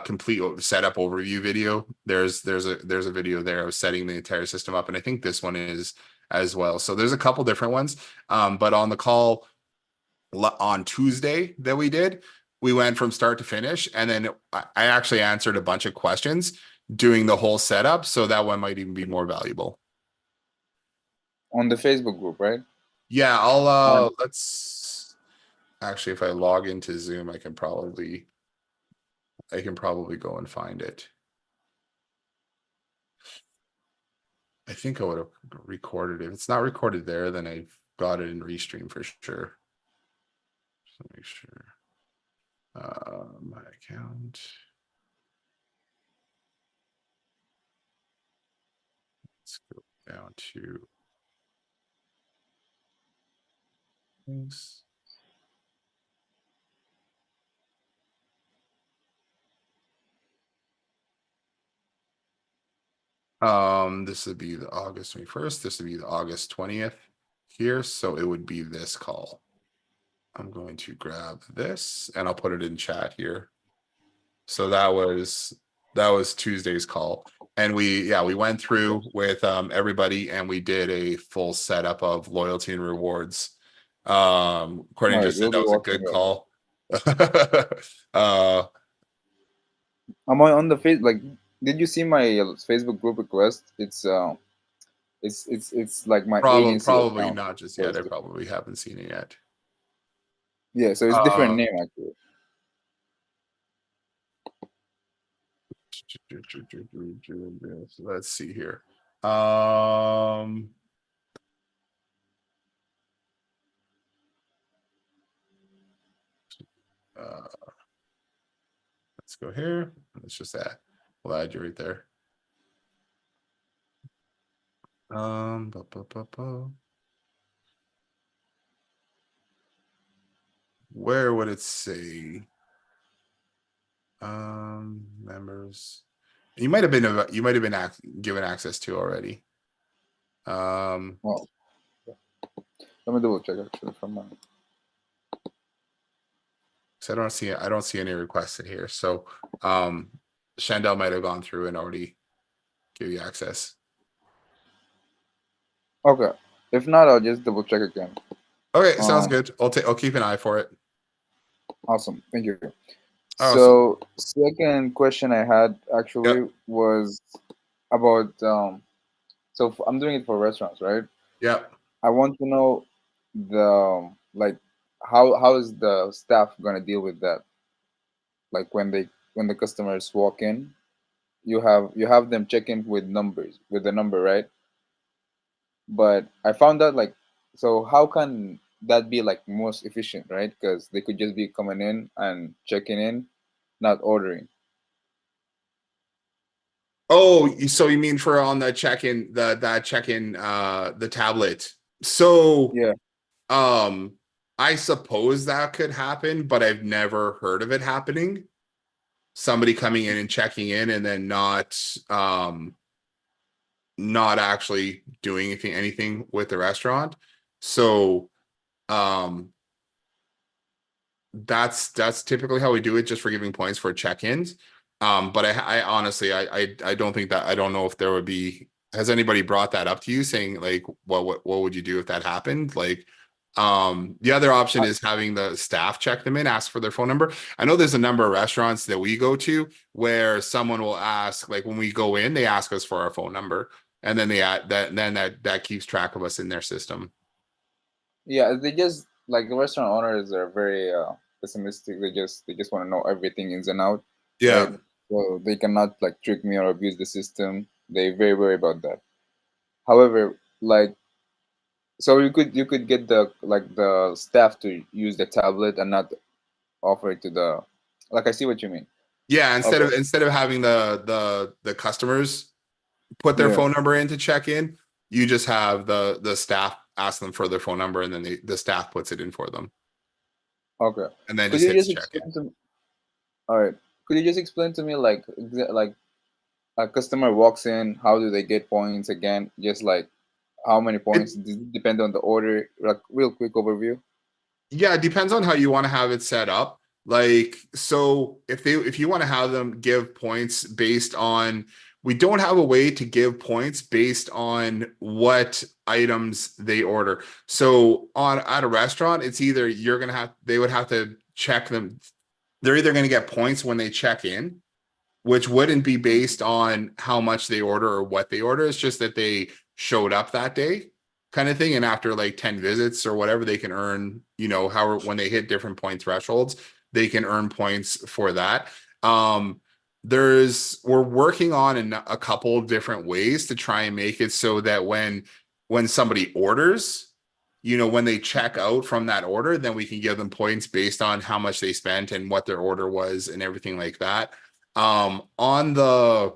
complete setup overview video. There's a video there of setting the entire system up, and I think this one is as well. So there's a couple different ones. But on the call on Tuesday that we went from start to finish, and then I actually answered a bunch of questions doing the whole setup. So that one might even be more valuable. On the Facebook group, right? Yeah, I'll let's actually, if I log into Zoom, I can probably go and find it. I think I would have recorded it. If it's not recorded there, then I've got it in Restream for sure. So make sure. My account. Let's go down to things. This would be the August 21st. This would be the August 20th here. So it would be this call. I'm going to grab this and I'll put it in chat here. So that was Tuesday's call. And we went through with everybody and we did a full setup of loyalty and rewards. Courtney just said that was a good call. Am I on the face? Like, did you see my Facebook group request? It's like my agency probably account. not just yet. I probably haven't seen it yet. Yeah, so it's different name actually. Let's see here. Let's go here. Let's just add. We'll add you right there. Where would it say? Members. You might have been given access to already. Well, let me double check actually from my. So I don't see any requested here. So Chandel might have gone through and already give you access. Okay. If not, I'll just double check again. Okay, sounds Um, good. I'll keep an eye for it. awesome. Thank you. Awesome. So, second question I had Yep. actually was about I'm doing it for restaurants, right? Yep. I want to know the like how is the staff gonna deal with that? Like when the customers walk in, you have them check in with numbers with the number, right? But I found out like, so how can that be like most efficient, right? Because they could just be coming in and checking in, not ordering. Oh, so you mean for on the check-in, that check-in, the tablet. So, Yeah. um, I suppose that could happen, but I've never heard of it happening. Somebody coming in and checking in and then not actually doing anything with the restaurant. So, um, that's typically how we do it, just for giving points for check-ins. But I honestly, I don't think that, I don't know if there would be, has anybody brought that up to you saying like, what would you do if that happened? Like, the other option is having the staff check them in, ask for their phone number. I know there's a number of restaurants that we go to where someone will ask, like when we go in, they ask us for our phone number, and then they add that, then that keeps track of us in their system. Yeah, they just like the restaurant owners are very pessimistic. They just want to know everything ins and out, Yeah. right? So they cannot like trick me or abuse the system. They very worry about that. However, like so you could get the staff to use the tablet and not offer it to the like I see what you mean. Yeah, Okay. instead of having the customers put their Yeah. phone number in to check in, you just have the staff ask them for their phone number, and then the staff puts it in for them, Okay. and then Could just you hits just check in. explain to me? All right. Could you just explain to me like a customer walks in, how do they get points again? Just like how many It points? Does it depend on the order? Like real quick overview. Yeah, it depends on how you want to have it set up. Like, so if you want to have them give points based on, we don't have a way to give points based on what items they order. So on at a restaurant, it's either they would have to check them. They're either going to get points when they check in, which wouldn't be based on how much they order or what they order. It's just that they showed up that day, kind of thing. And after like 10 visits or whatever, they can earn, how when they hit different point thresholds, they can earn points for that. Um, we're working on a couple of different ways to try and make it so that when somebody orders, when they check out from that order, then we can give them points based on how much they spent and what their order was and everything like that. On the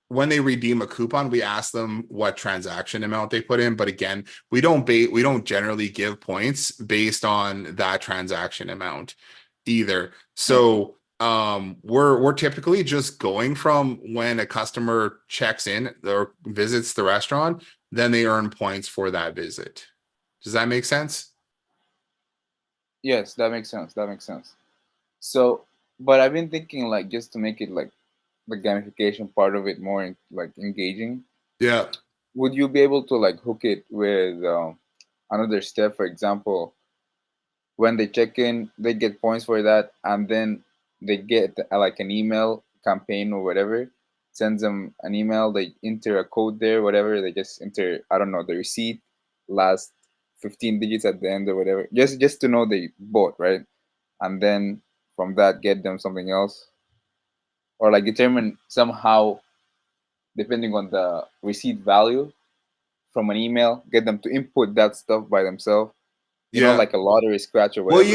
when they redeem a coupon, we ask them what transaction amount they put in. But again, we don't generally give points based on that transaction amount either. Okay. So we're typically just going from when a customer checks in or visits the restaurant, then they earn points for that visit. Does that make sense? Yes, that makes sense. That makes sense. So, but I've been thinking like just to make it like the gamification part of it more like engaging. Yeah. Would you be able to like hook it with another step? For example, when they check in, they get points for that, and then they get like an email campaign or whatever. Sends them an email. They enter a code there, whatever. They just enter, I don't know, the receipt, last 15 digits at the end or whatever. Just to know they bought, right? And then from that, get them something else, or like determine somehow depending on the receipt value from an email, get them to input that stuff by themselves. Yeah. Like a lottery scratch or Well, whatever.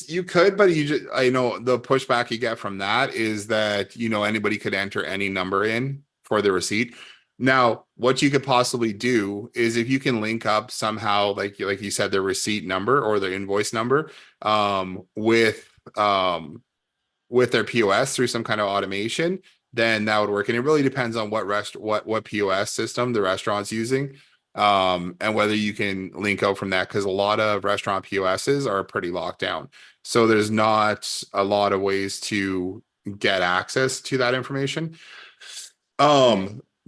you could, but I know the pushback you get from that is that, anybody could enter any number in for the receipt. Now, what you could possibly do is if you can link up somehow, like you said, the receipt number or the invoice number, um, with their POS through some kind of automation, then that would work. And it really depends on what POS system the restaurant's using, and whether you can link out from that, because a lot of restaurant POSs are pretty locked down. So there's not a lot of ways to get access to that information. Yeah.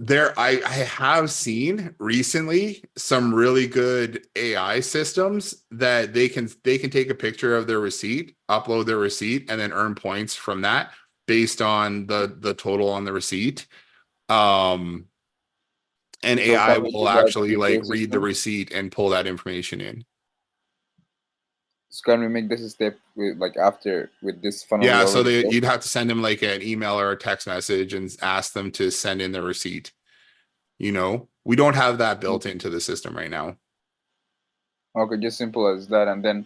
I have seen recently some really good AI systems that they can take a picture of their receipt, upload their receipt, and then earn points from that based on the total on the receipt. And So AI can we will do that actually with like your read the system? receipt and pull that information in. So can we make this a step with like after with this funnel Yeah, so already built? you'd have to send them like an email or a text message and ask them to send in the receipt. You know, we don't have that built into the system right now. Okay, just simple as that, and then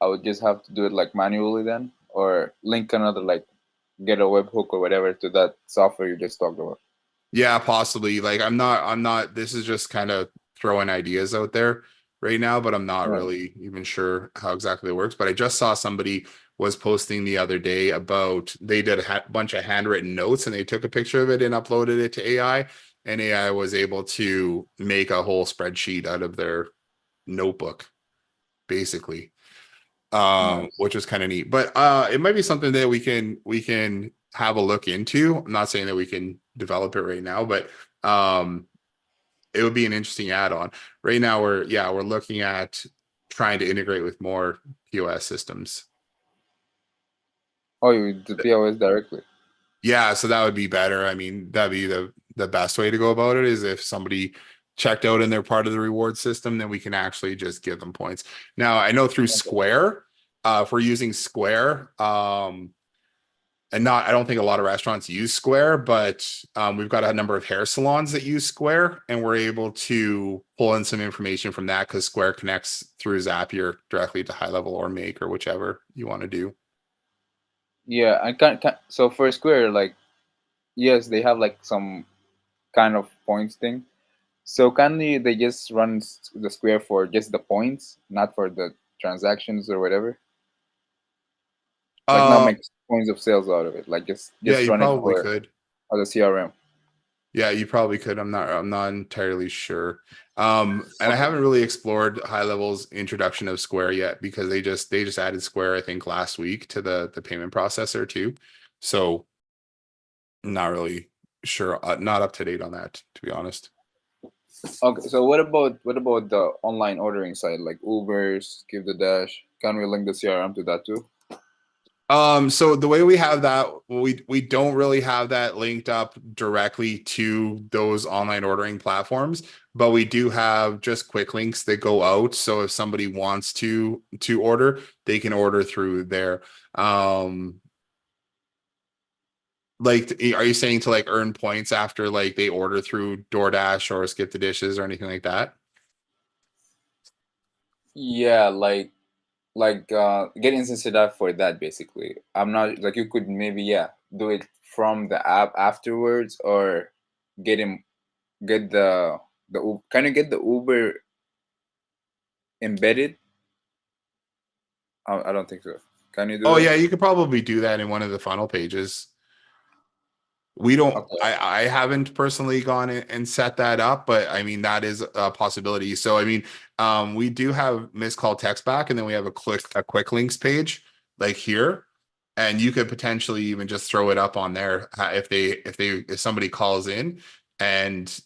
I would just have to do it like manually then, or link another like get a webhook or whatever to that software you just talked about. Yeah, possibly. Like I'm not, this is just kind of throwing ideas out there right now, but I'm not Right. really even sure how exactly it works. But I just saw somebody was posting the other day about they did a bunch of handwritten notes and they took a picture of it and uploaded it to AI, and AI was able to make a whole spreadsheet out of their notebook, basically. Nice. Which is kind of neat. But it might be something that we can have a look into. I'm not saying that we can develop it right now, but it would be an interesting add-on. Right now, we're looking at trying to integrate with more POS systems. Oh, you the POS directly. Yeah, so that would be better. I mean, that'd be the best way to go about it is if somebody checked out and they're part of the reward system, then we can actually just give them points. Now, I know through Okay. Square, if we're using Square, and not, I don't think a lot of restaurants use Square, but we've got a number of hair salons that use Square, and we're able to pull in some information from that because Square connects through Zapier directly to High Level or Make or whichever you want to do. Yeah, I can't. So for Square, like yes, they have like some kind of points thing. So can they just run the Square for just the points, not for the transactions or whatever? Like not Uh, make points of sales out of it. Like yeah, just you run it probably for could. as a CRM. Yeah, you probably could. I'm not entirely sure. And I Okay. haven't really explored High Level's introduction of Square yet because they just added Square, I think, last week to the payment processor too. So not really sure, not up to date on that, to be honest. Okay. So what about the online ordering side like Uber's, Give the Dash? Can we link the CRM to that too? So the way we have that, we don't really have that linked up directly to those online ordering platforms, but we do have just quick links that go out. So if somebody wants to order, they can order through there. Like, are you saying to like earn points after like they order through DoorDash or Skip the Dishes or anything like that? Yeah, get insensitive for that basically. I'm not like you could maybe do it from the app afterwards or get him get can you get the Uber embedded? I don't think so. Can you do Oh that? yeah, you could probably do that in one of the funnel pages. We don't, Okay. I haven't personally gone and set that up, but I mean, that is a possibility. So, I mean, we do have missed call text back, and then we have a quick links page like here. And you could potentially even just throw it up on there if somebody calls in and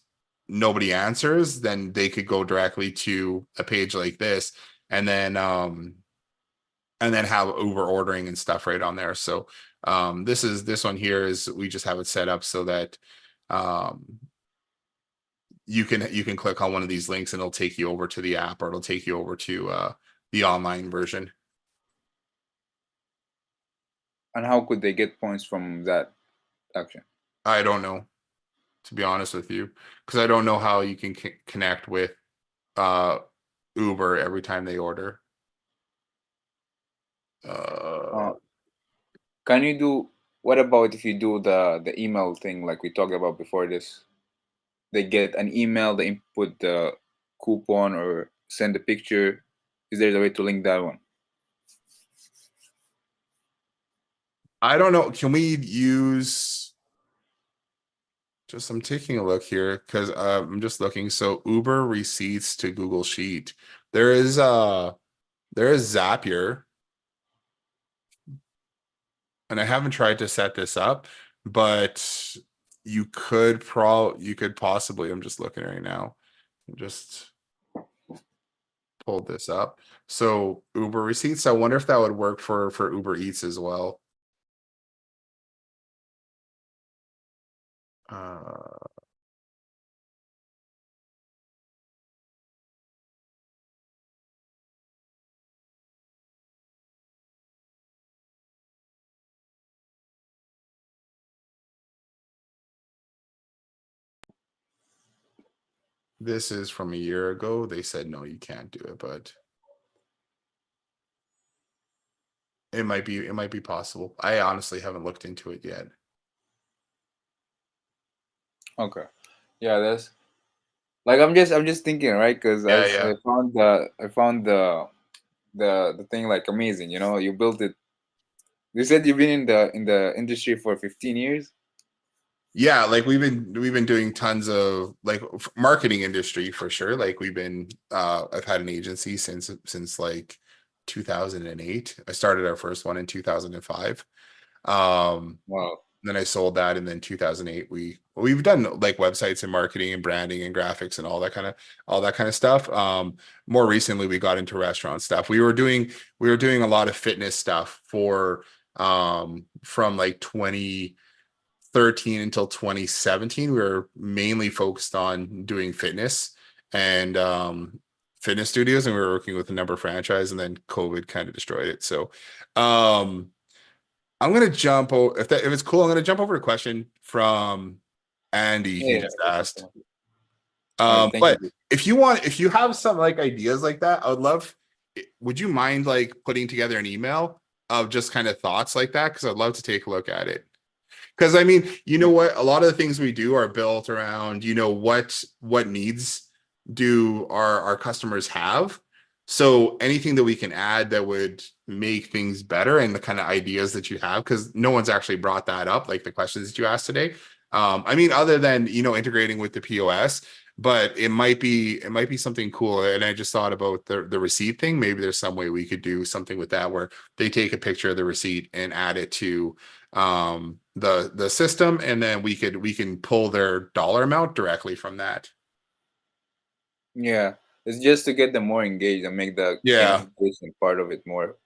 nobody answers, then they could go directly to a page like this and then have Uber ordering and stuff right on there. So this one here is we just have it set up so that um you can click on one of these links and it'll take you over to the app or it'll take you over to the online version. And how could they get points from that action? I don't know, to be honest with you, because I don't know how you can connect with uh Uber every time they order. Uh, can you do what about if you do the email thing like we talked about before this? They get an email, they input the coupon or send a picture. Is there a way to link that one? I don't know. Can we use just I'm taking a look here because I'm just looking. So Uber receipts to Google Sheet. There is Zapier, and I haven't tried to set this up, but you could possibly, I'm just looking right now. Just pulled this up. So Uber receipts, I wonder if that would work for Uber Eats as well. This is from a year ago. They said no, you can't do it, but it might be possible. I honestly haven't looked into it yet. Okay. Yeah, that's like I'm just thinking, right? Because Yeah. I found the thing like amazing. You know, you built it. You said you've been in the industry for 15 years. Yeah, like we've been doing tons of like marketing industry for sure. Like I've had an agency since like 2008. I started our first one in 2005. Wow. Then I sold that, and then 2008 we've done like websites and marketing and branding and graphics and all that kind of stuff. More recently we got into restaurant stuff. We were doing a lot of fitness stuff for from like 2013 until 2017. We were mainly focused on doing fitness and fitness studios, and we were working with a number of franchise, and then COVID kind of destroyed it. So I'm gonna jump over if it's cool. I'm gonna jump over a question from Andy. He Yeah. just That's asked. okay. All right. Thank But you. if you have some like ideas like that, I would love. Would you mind like putting together an email of just kind of thoughts like that? Because I'd love to take a look at it. Because I mean, you know what? A lot of the things we do are built around, what needs do our customers have. So anything that we can add that would make things better, and the kind of ideas that you have, because no one's actually brought that up, like the questions that you asked today. I mean, other than integrating with the POS, but it might be something cool. And I just thought about the receipt thing. Maybe there's some way we could do something with that where they take a picture of the receipt and add it to the system, and then we can pull their dollar amount directly from that. Yeah, it's just to get them more engaged and make the Yeah. gamification part of it more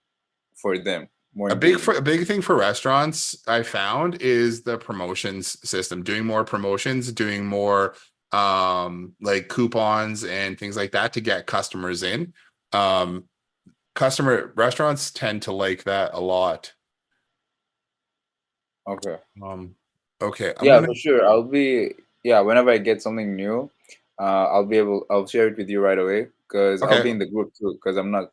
for them, more engaging. A big thing for restaurants I found is the promotions system, doing more promotions, doing more like coupons and things like that to get customers in. um Customer restaurants tend to like that a lot. Okay. um okay, I'm Yeah, gonna for sure. Yeah, whenever I get something new, I'll share it with you right away because I'll okay, be in the group too because I'm not,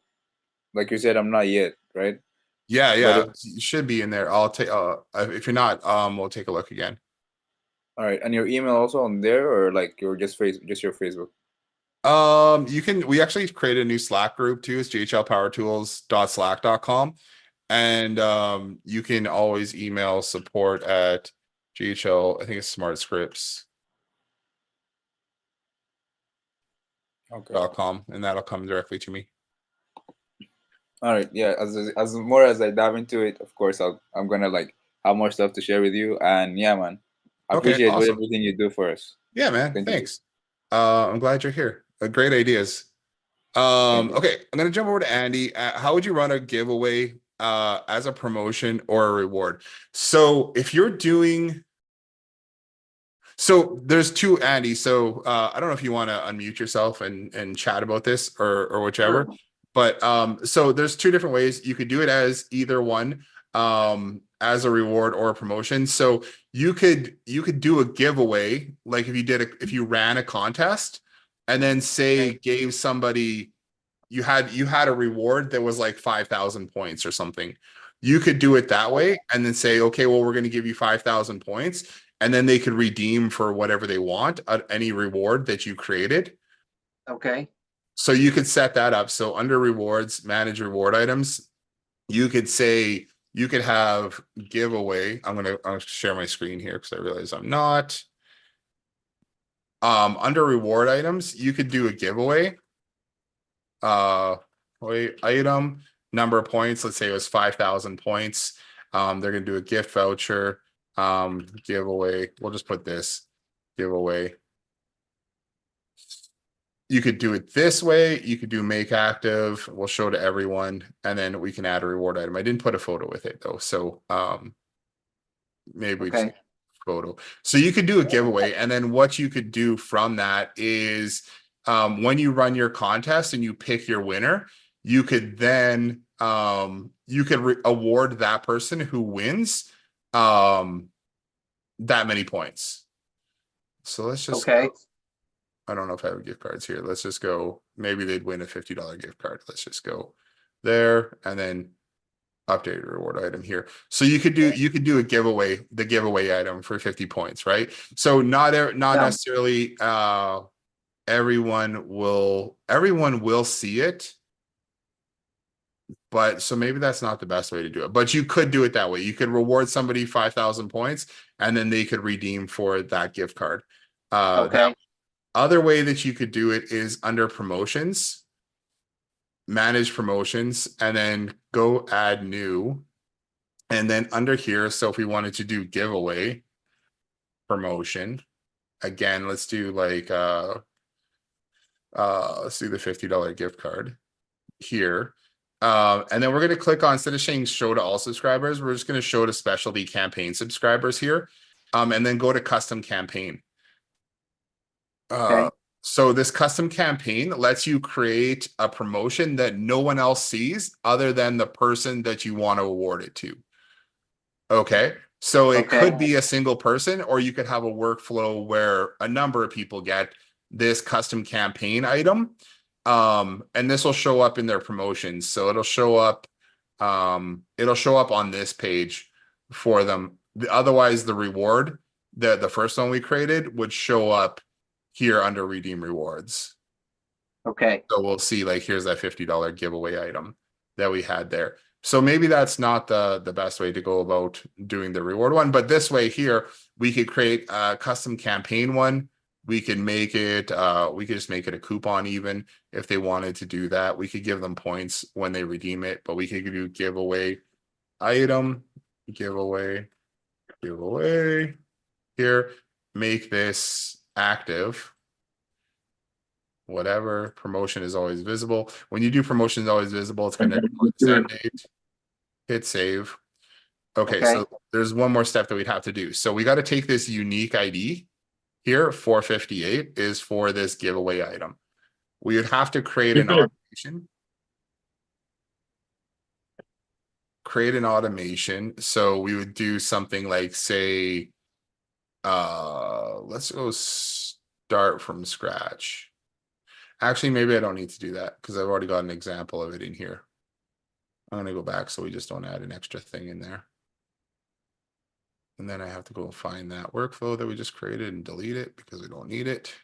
like you said, I'm not yet, right? But yeah, if, you should be in there. I'll take if you're not, we'll take a look again. all right, and your email also on there or like your just your Facebook? We actually created a new Slack group too. It's ghlpowertools.slack.com. And you can always email support at GHL, I think it's Okay. smartscripts.com, and that'll come directly to me. All right. Yeah. As more as I dive into it, of course, I'm gonna like have more stuff to share with you. And yeah, man, I Okay, appreciate awesome. everything you do for us. Yeah, man. Thank you. Thanks. I'm glad you're here. Great ideas. Thank you. Okay, I'm gonna jump over to Andy. How would you run a giveaway as a promotion or a reward? So if you're doing So there's two, Andy. So I don't know if you want to unmute yourself and chat about this or whichever. Sure. But so there's two different ways. You could do it as either one, as a reward or a promotion. So you could do a giveaway, like if you ran a contest and then say gave somebody, you had a reward that was like 5,000 points or something. You could do it that way and then say, okay, well, we're going to give you 5,000 points, and then they could redeem for whatever they want, any reward that you created. Okay. So you could set that up. So under rewards, manage reward items, you could say, you could have giveaway. I'll share my screen here because I realize I'm not. Under reward items, you could do a giveaway. Item number of points, let's say it was 5,000 points. They're going to do a gift voucher. giveaway. We'll just put this giveaway. You could do it this way. You could do make active. We'll show to everyone, and then we can add a reward item. I didn't put a photo with it though, so maybe we just Okay. photo. So you could do a giveaway, and then what you could do from that is when you run your contest and you pick your winner, you could then you could award that person who wins that many points. So let's just Okay. I don't know if I have gift cards here. Let's just go. Maybe they'd win a $50 gift card. Let's just go there and then update reward item here. So you could do a giveaway, the giveaway item for 50 points, right? So not necessarily everyone will see it. But so maybe that's not the best way to do it. But you could do it that way. You could reward somebody 5,000 points and then they could redeem for that gift card. Okay. Other way that you could do it is under promotions, manage promotions, and then go add new. And then under here, so if we wanted to do giveaway promotion, again, let's do like let's do the $50 gift card here. And then we're going to click on, instead of saying show to all subscribers, we're just going to show to specialty campaign subscribers here. And then go to custom campaign. Okay. So this custom campaign lets you create a promotion that no one else sees other than the person that you want to award it to. Okay. So it Okay. could be a single person, or you could have a workflow where a number of people get this custom campaign item. And this will show up in their promotions. So it'll show up on this page for them. Otherwise, the reward, the first one we created, would show up here under redeem rewards. Okay. So we'll see, like, here's that $50 giveaway item that we had there. So maybe that's not the best way to go about doing the reward one, but this way here, we could create a custom campaign one. We could make it, we could just make it a coupon even if they wanted to do that. We could give them points when they redeem it, but we could do giveaway item, giveaway here, make this active. Whatever, promotion is always visible. When you do promotion is always visible, it's going to send date, hit save. Okay, so there's one more step that we'd have to do. So we got to take this unique ID here, 458 is for this giveaway item. We would have to create an automation. So we would do something like, say, let's go start from scratch. Actually, maybe I don't need to do that because I've already got an example of it in here. I'm going to go back so we just don't add an extra thing in there. And then I have to go find that workflow that we just created and delete it because we don't need it.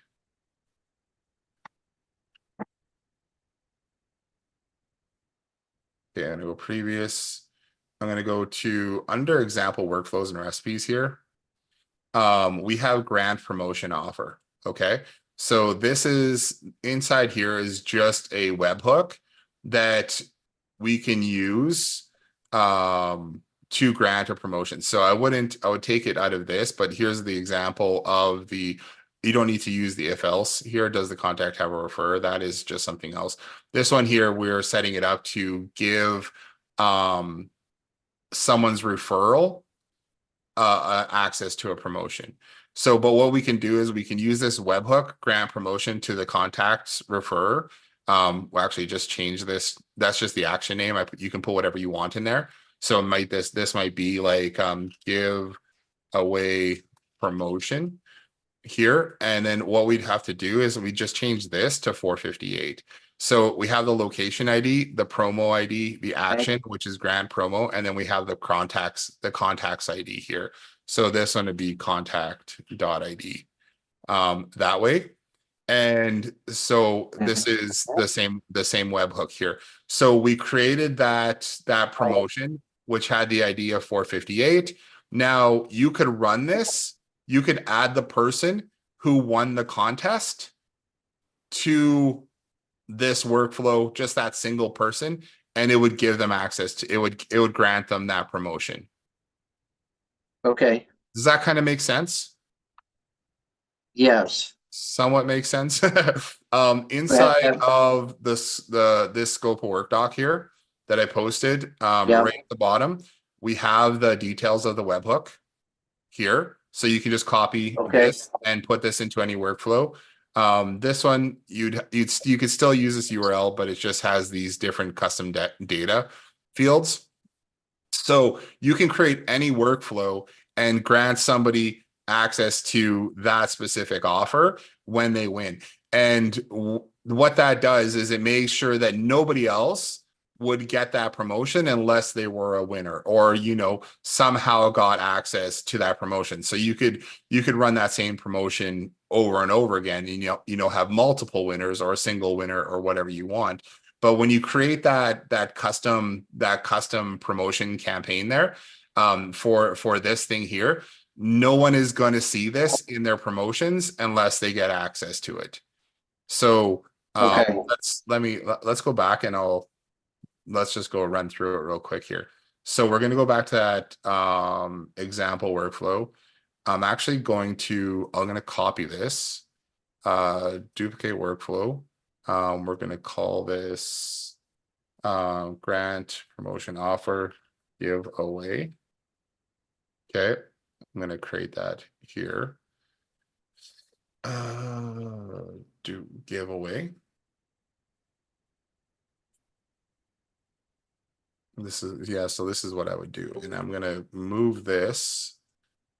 Okay, I'm going to go previous. I'm going to go to under example workflows and recipes here. We have grant promotion offer. Okay. So this is inside here is just a webhook that we can use to grant a promotion. So I would take it out of this, but here's the example of you don't need to use the if else here. Does the contact have a refer? That is just something else. This one here, we're setting it up to give someone's referral access to a promotion. So, but what we can do is we can use this webhook grant promotion to the contacts refer. We'll actually just change this. That's just the action name. You can put whatever you want in there. So this might be like give away promotion here. And then what we'd have to do is we just change this to 458. So we have the location ID, the promo ID, the action, which is grant promo, and then we have the contacts ID here. So this one would be contact.id that way. And so this is the same webhook here. So we created that promotion, which had the ID of 458. Now you could run this. You could add the person who won the contest to this workflow, just that single person, and it would give them access to it would grant them that promotion. Okay. Does that kind of make sense? Yes. Somewhat makes sense. Inside of this scope of work doc here that I posted, Yeah. right at the bottom, we have the details of the webhook here. So you can just copy Okay. this and put this into any workflow. This one you could still use this URL, but it just has these different custom data fields. So you can create any workflow and grant somebody access to that specific offer when they win. And what that does is it makes sure that nobody else would get that promotion unless they were a winner or, you know, somehow got access to that promotion. So you could run that same promotion over and over again, and have multiple winners or a single winner or whatever you want. But when you create that custom promotion campaign there, for this thing here, no one is going to see this in their promotions unless they get access to it. So Okay. let's go back and let's just go run through it real quick here. So we're going to go back to that example workflow. I'm going to copy this, duplicate workflow. We're going to call this grant promotion offer giveaway. Okay, I'm going to create that here. Do giveaway. So this is what I would do. And I'm going to move this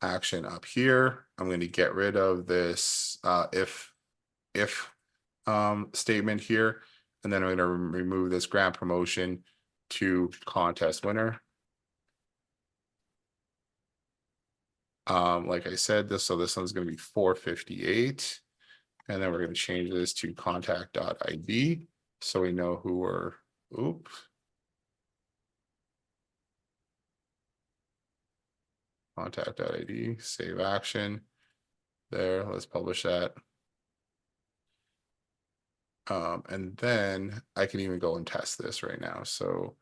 action up here. I'm going to get rid of this if statement here. And then I'm going to remove this grant promotion to contest winner. Like I said, this one's going to be 458. And then we're going to change this to contact.id so we know who we're, contact.id, save action. There, let's publish that. And then I can even go and test this right now. So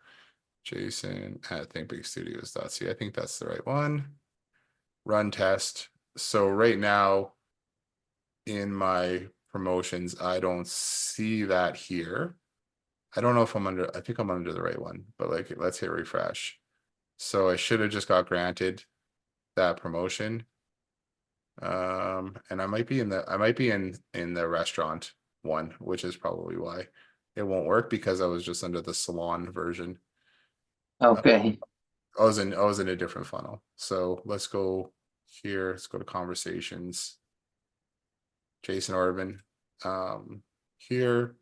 Jason at thinkbigstudios.ca. I think that's the right one. Run test. So right now in my promotions, I don't see that here. I don't know if I think I'm under the right one, but let's hit refresh. So I should have just got granted that promotion. And I might be in the restaurant one, which is probably why it won't work, because I was just under the salon version. Okay. I was in a different funnel. So let's go here. Let's go to conversations. Jason Orban. Here.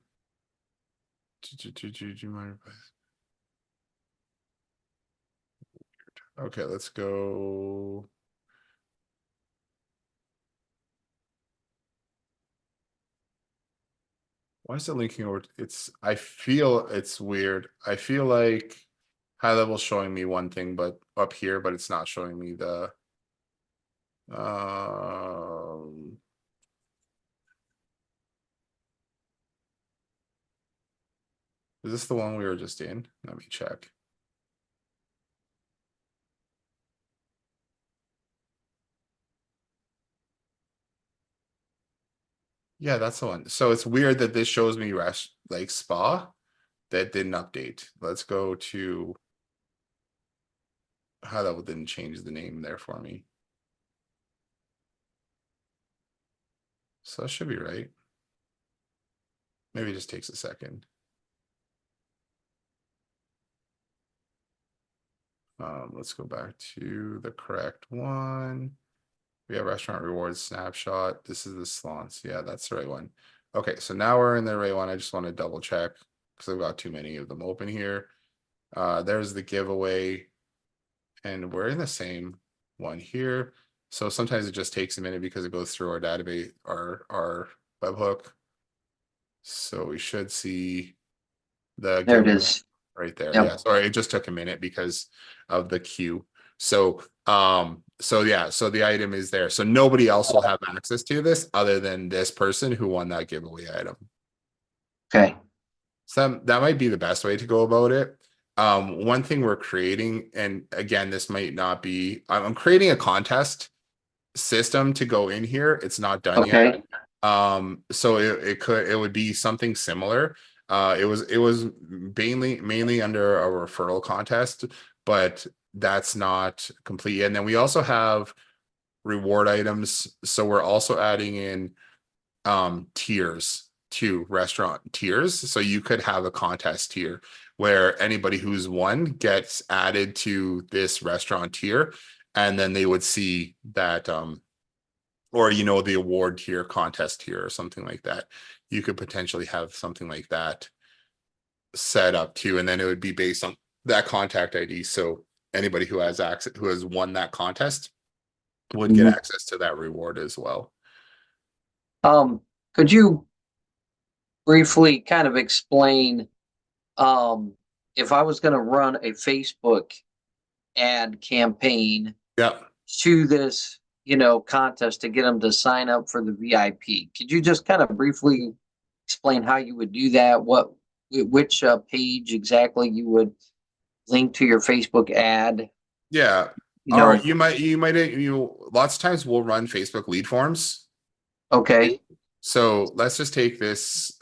Okay, let's go. Why is it linking over? I feel it's weird. I feel like high level showing me one thing, but up here, but it's not showing me the is this the one we were just in? Let me check. Yeah, that's the one. So it's weird that this shows me spa that didn't update. Let's go to how that didn't change the name there for me. So that should be right. Maybe it just takes a second. Let's go back to the correct one. We have restaurant rewards snapshot. This is the salons. Yeah, that's the right one. Okay, so now we're in the right one. I just want to double check because I've got too many of them open here. There's the giveaway, and we're in the same one here. So sometimes it just takes a minute because it goes through our database, our webhook. So we should see the there it is right there. Yep. Yeah, sorry, it just took a minute because of the queue. So yeah, so the item is there. So nobody else will have access to this other than this person who won that giveaway item. Okay. So that might be the best way to go about it. One thing we're creating, and again, this might not be, I'm creating a contest system to go in here. It's not done Okay. yet. So it would be something similar. It was mainly under a referral contest, but that's not complete yet. And then we also have reward items. So we're also adding in tiers to restaurant tiers. So you could have a contest tier where anybody who's won gets added to this restaurant tier, and then they would see that or the award tier, contest tier, or something like that. You could potentially have something like that set up too, and then it would be based on that contact ID. So anybody who has access, who has won that contest, would get Mhm. access to that reward as well. Could you briefly kind of explain, if I was going to run a Facebook ad campaign Yeah. to this, contest to get them to sign up for the VIP? Could you just kind of briefly explain how you would do that? Which page exactly you would link to your Facebook ad? Yeah. You Or know, lots of times we'll run Facebook lead forms. okay, So let's just take this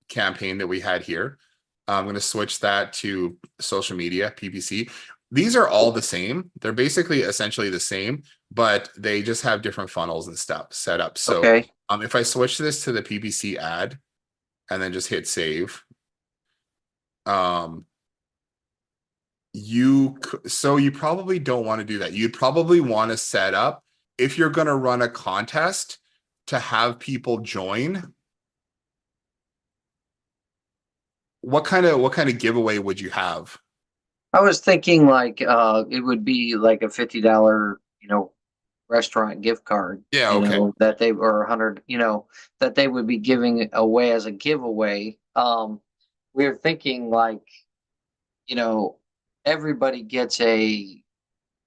campaign that we had here. I'm going to switch that to social media, PPC. These are all the same. They're basically essentially the same, but they just have different funnels and stuff set up. So okay, if I switch this to the PPC ad and then just hit save, you probably don't want to do that. You'd probably want to set up, if you're going to run a contest, to have people join. What kind of giveaway would you have? I was thinking like it would be like a $50, restaurant gift card, Yeah, okay. that they or 100, that they would be giving away as a giveaway. We're thinking like, you know, everybody gets a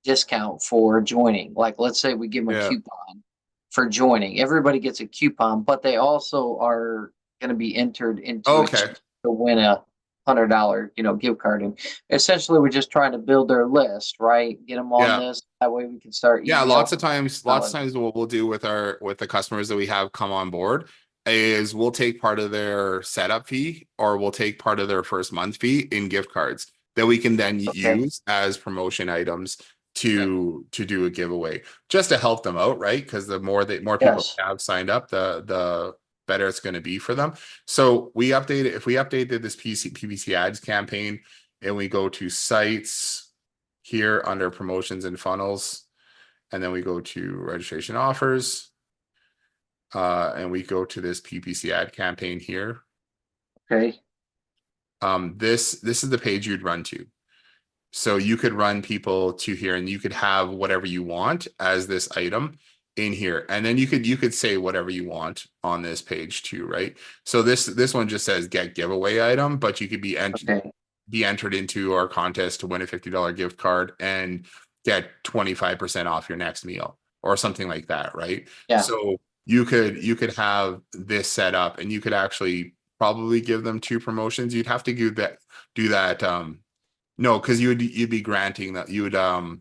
discount for joining. Like, let's say we give them a Yeah. coupon for joining. Everybody gets a coupon, but they also are going to be entered into a Okay. chance to win a $100, gift card. And essentially, we're just trying to build their list, right? Get them on Yeah. this. That way, we can start. Yeah, emailing lots of times what we'll do with the customers that we have come on board is we'll take part of their setup fee, or we'll take part of their first month fee in gift cards that we can then Okay. use as promotion items to do a giveaway, just to help them out, right? Because the more people Yes. have signed up, the better it's going to be for them. So if we updated this PPC ads campaign and we go to sites here under promotions and funnels, and then we go to registration offers, and we go to this PPC ad campaign here. Okay. This is the page you'd run to. So you could run people to here, and you could have whatever you want as this item in here, and then you could say whatever you want on this page too, right? So this one just says get giveaway item, but you could be entered into our contest to win a $50 gift card and get 25% off your next meal or something like that, right? Yeah. So you could have this set up, and you could actually probably give them two promotions. You'd have to do that. No, because you'd be granting that you'd have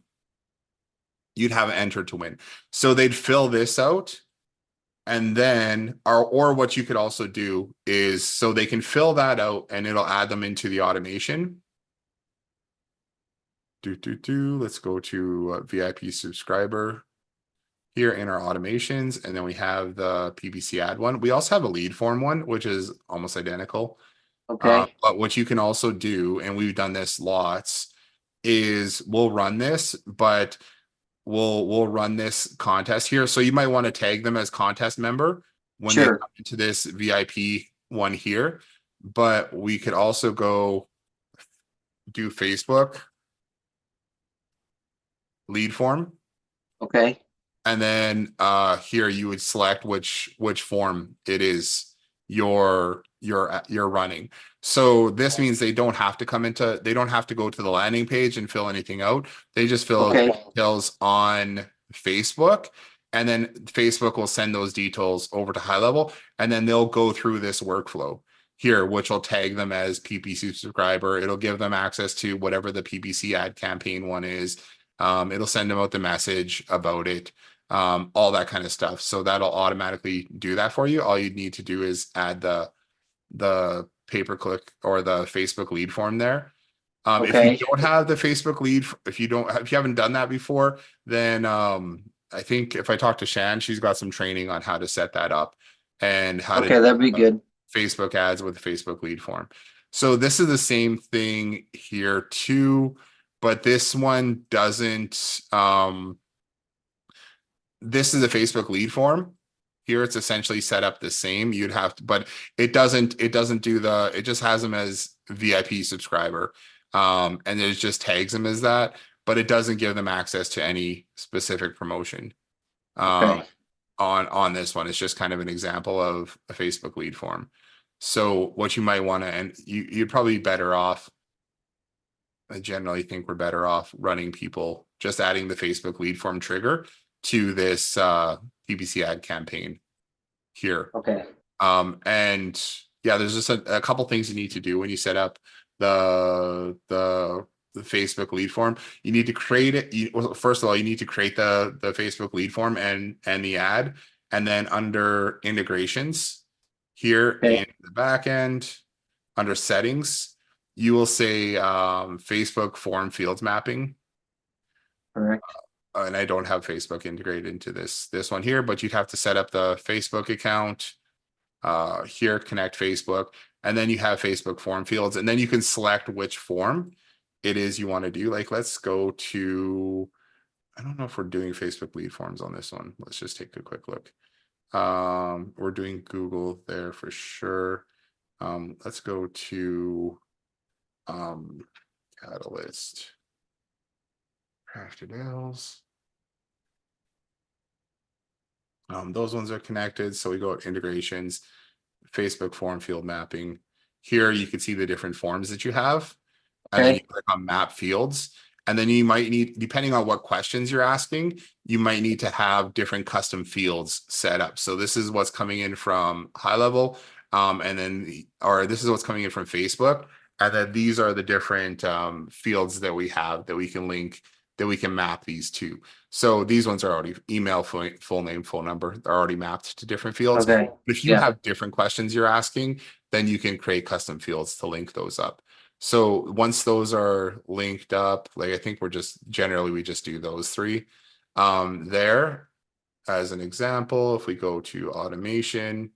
entered to win. So they'd fill this out, and then or what you could also do is, so they can fill that out and it'll add them into the automation. Let's go to VIP subscriber here in our automations, and then we have the PPC ad one. We also have a lead form one, which is almost identical. Okay. But what you can also do, and we've done this lots, is we'll run this, but we'll run this contest here. So you might want to tag them as contest member when they Sure. come into this VIP one here. But we could also go do Facebook lead form. Okay. And then here you would select which form it is you're running. So this means they don't have to go to the landing page and fill anything out. They just fill Okay. out details on Facebook, and then Facebook will send those details over to High Level, and then they'll go through this workflow here, which will tag them as PPC subscriber. It'll give them access to whatever the PPC ad campaign one is. It'll send them out the message about it, all that kind of stuff. So that'll automatically do that for you. All you need to do is add the pay-per-click or the Facebook lead form there. If you Okay. don't have the Facebook lead, if you haven't done that before, then I think if I talk to Shan, she's got some training on how to set that up and how to Okay, that'd be good. Facebook ads with the Facebook lead form. So this is the same thing here too, but this one doesn't. This is a Facebook lead form. Here it's essentially set up the same. You'd have to, but it doesn't do the, it just has them as VIP subscriber. And it just tags them as that, but it doesn't give them access to any specific promotion. Okay. On this one, it's just kind of an example of a Facebook lead form. So what you might want to, and you'd probably be better off. I generally think we're better off running people, just adding the Facebook lead form trigger to this PPC ad campaign here. Okay. And yeah, there's just a couple things you need to do when you set up the Facebook lead form. You need to create it. Well, first of all, you need to create the Facebook lead form and the ad, and then under integrations here Okay. in the back end, under settings, you will say Facebook form fields mapping. Correct. And I don't have Facebook integrated into this one here, but you'd have to set up the Facebook account here, connect Facebook, and then you have Facebook form fields, and then you can select which form it is you want to do. Like, let's go to, I don't know if we're doing Facebook lead forms on this one. Let's just take a quick look. We're doing Google there for sure. Let's go to Catalyst, crafted ales. Those ones are connected. So we go to integrations, Facebook form field mapping. Here you can see the different forms that you have. And then you click on map fields. And then you might need, depending on what questions you're asking, you might need to have different custom fields set up. So this is what's coming in from high level. And then, or this is what's coming in from Facebook. And then these are the different fields that we have that we can link, that we can map these to. So these ones are already email, full name, phone number. They're already mapped to different fields. Okay. But if you have different questions you're asking, then you can create custom fields to link those up. So once those are linked up, like I think we're just generally, we just do those three there as an example. If we go to automation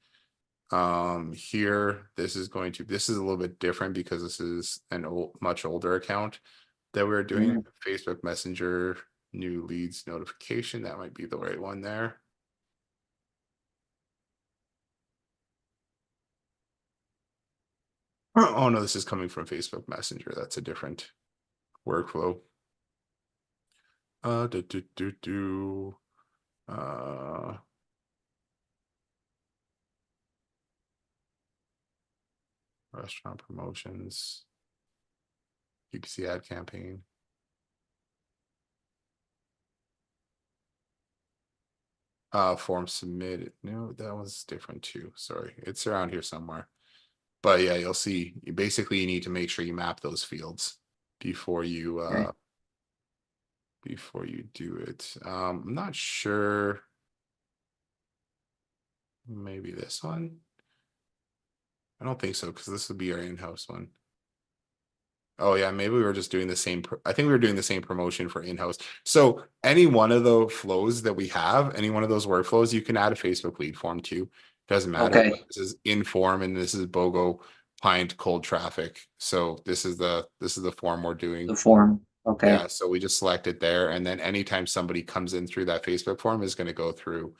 here, this is a little bit different because this is an much older account that we're doing. Facebook Messenger, new leads notification. That might be the right one there. Oh no, this is coming from Facebook Messenger. That's a different workflow. Restaurant promotions, PPC ad campaign. Form submitted. No, that was different too. Sorry, it's around here somewhere. But yeah, you'll see. You need to make sure you map those fields before you do it. I'm not sure. Maybe this one. I don't think so, because this would be our in-house one. Oh yeah, maybe we were just doing the same. I think we were doing the same promotion for in-house. So any one of the flows that we have, any one of those workflows, you can add a Facebook lead form to. Doesn't matter. Okay. This is inform and this is BOGO Pint cold traffic. So this is the form we're doing. The form. Okay. Yeah, so we just select it there, and then anytime somebody comes in through that Facebook form is going to go through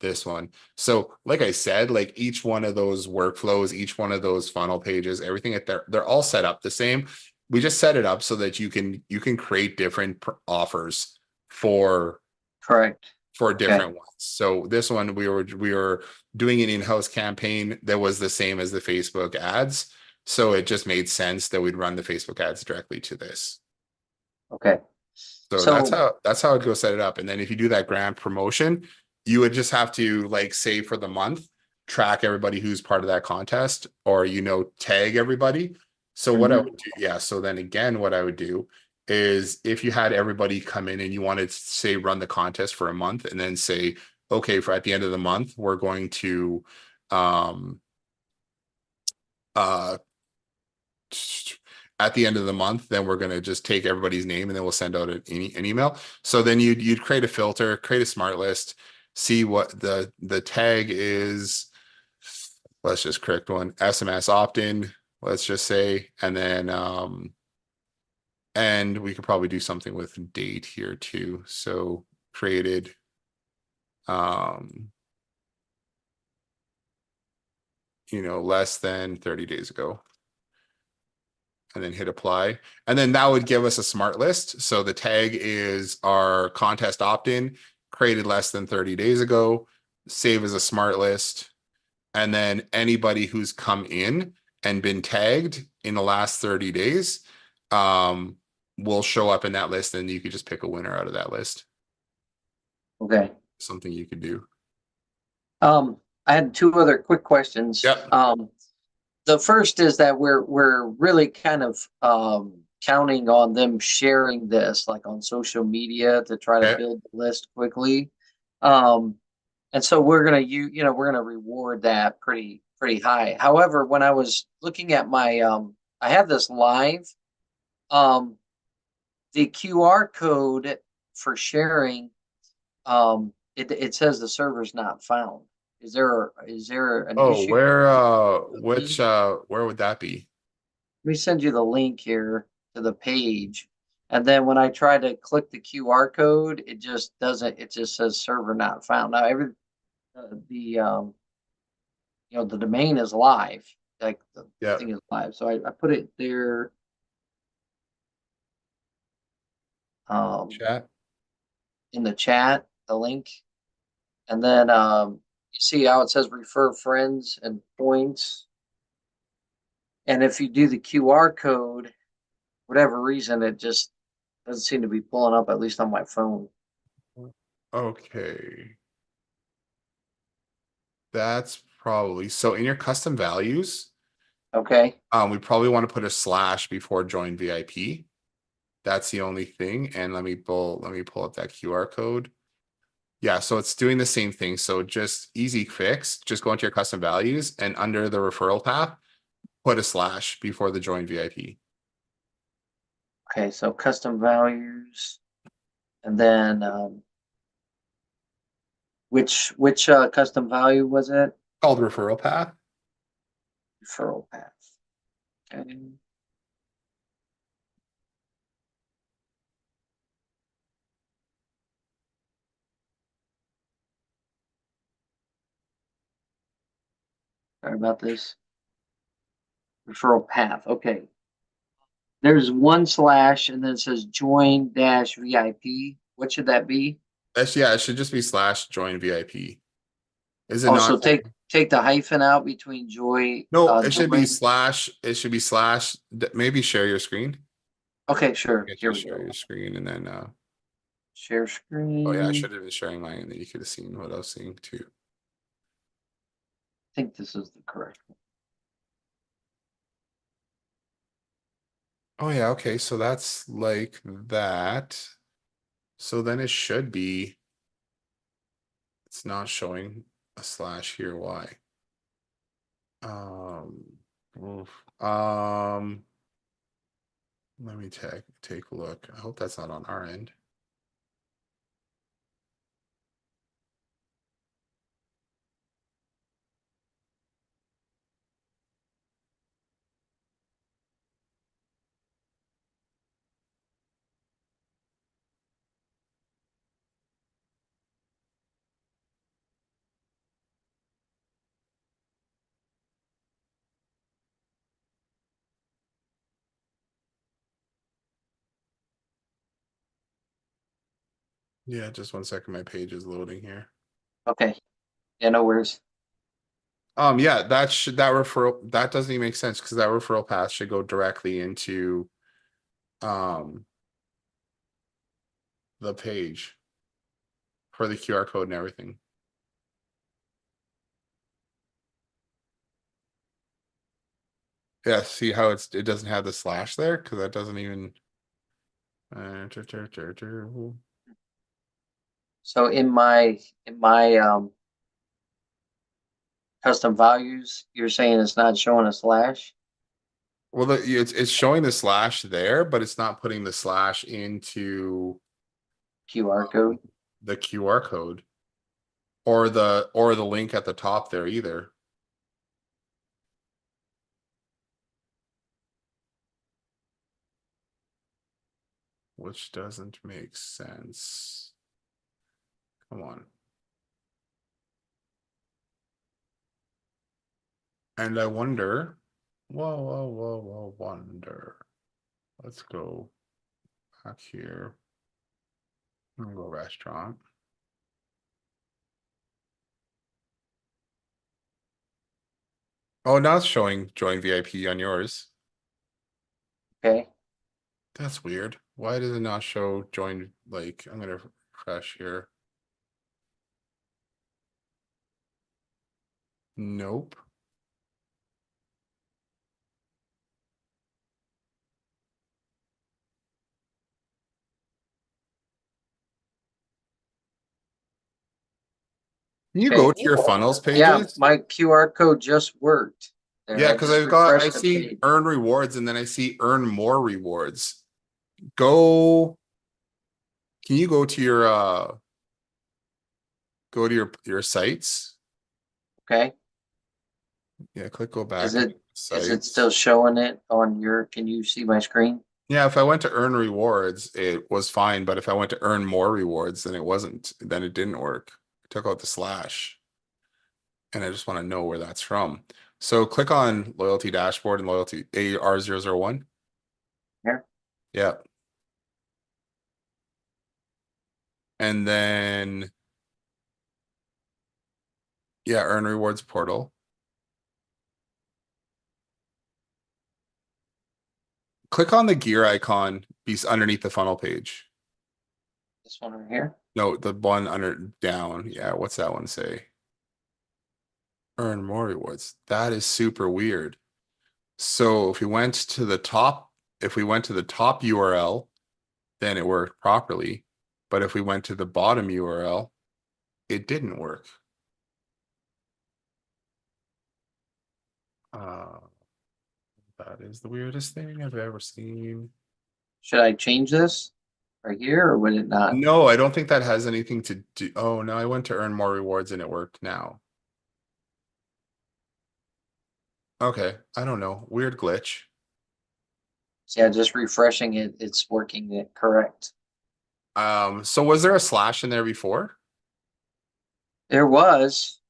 this one. So like I said, like each one of those workflows, each one of those funnel pages, everything at they're all set up the same. We just set it up so that you can create different offers for different ones. So this one we were doing an in-house campaign that was the same as the Facebook ads. So it just made sense that we'd run the Facebook ads directly to this. Okay. So that's how I'd go set it up. And then if you do that grant promotion, you would just have to, like, say for the month, track everybody who's part of that contest, or tag everybody. So what I would do, so then again, what I would do is if you had everybody come in and you wanted to say run the contest for a month and then say, okay, for at the end of the month, we're going to uh at the end of the month, then we're going to just take everybody's name and then we'll send out an email. So then you'd create a filter, create a smart list, see what the tag is. Let's just correct one, SMS opt-in, let's just say, and then and we could probably do something with date here too. So created less than 30 days ago. And then hit apply. And then that would give us a smart list. So the tag is our contest opt-in, created less than 30 days ago, save as a smart list. And then anybody who's come in and been tagged in the last 30 days will show up in that list, and you could just pick a winner out of that list. Okay. Something you could do. I had two other quick questions. Yep. The first is that we're really kind of counting on them sharing this like on social media to try to build the list quickly. And so we're gonna we're gonna reward that pretty high. However, when I was looking at my I have this live, the QR code for sharing, it says the server's not found. Is there an issue? Where would that be? Let me send you the link here to the page. And then when I try to click the QR code, it just doesn't, it just says server not found. Now the domain is live. Like the thing is live. So I put it there. Chat. In the chat, the link. And then you see how it says refer friends and points. And if you do the QR code, whatever reason, it just doesn't seem to be pulling up, at least on my phone. Okay. That's probably so in your custom values. Okay. We probably want to put a slash before join VIP. That's the only thing. And let me pull up that QR code. Yeah, so it's doing the same thing. So just easy fix, just go into your custom values and under the referral path, put a slash before the join VIP. Okay, so custom values, and then which custom value was it? Called referral path. Referral path. Okay. Sorry about this. Referral path. Okay. There's one slash and then it says join dash VIP. What should that be? It should just be slash join VIP. Is it also not? Take the hyphen out between joy. No, it should be slash. It should be slash. Maybe share your screen. Okay, sure. Here we share your screen and then share screen. Oh yeah, I should have been sharing mine and then you could have seen what I was seeing too. I think this is the correct one. Oh yeah, okay, so that's like that. So then it should be. It's not showing a slash here. Why? Let me take a look. I hope that's not on our end. Yeah, just 1 second. My page is loading here. Okay. Yeah, no worries. Yeah, that referral, that doesn't even make sense because that referral path should go directly into the page for the QR code and everything. Yeah, see how it doesn't have the slash there because that doesn't even. So in my custom values, you're saying it's not showing a slash? Well, it's showing the slash there, but it's not putting the slash into QR code. the QR code or the link at the top there either. Which doesn't make sense. Come on. And I wonder, wonder. Let's go back here. I'm gonna go restaurant. Oh, now it's showing join VIP on yours. Okay. That's weird. Why does it not show join? Like, I'm gonna refresh here. Nope. Can you go Okay. to your funnels Yeah, pages? my QR code just worked. There, Yeah, I because just I refreshed the see page. earn rewards and then I see earn more rewards. Go. Can you go to your sites? Okay. Yeah, click go back Is into it sites. still showing it on your, can you see my screen? Yeah, if I went to earn rewards, it was fine, but if I went to earn more rewards, then it wasn't, then it didn't work. I took out the slash. And I just want to know where that's from. So click on loyalty dashboard and loyalty AR001. Here. Yeah. And then yeah, earn rewards portal. Click on the gear icon underneath the funnel page. This one right here. No, the one under down. Yeah, what's that one say? Earn more rewards. That is super weird. So if we went to the top, URL, then it worked properly. But if we went to the bottom URL, it didn't work. That is the weirdest thing I've ever seen. Should I change this right here or would it not? No, I don't think that has anything to do. Oh, no, I went to earn more rewards and it worked now. Okay, I don't know. Weird glitch. Yeah, just refreshing it, it's working it correct. So was there a slash in there before? There was.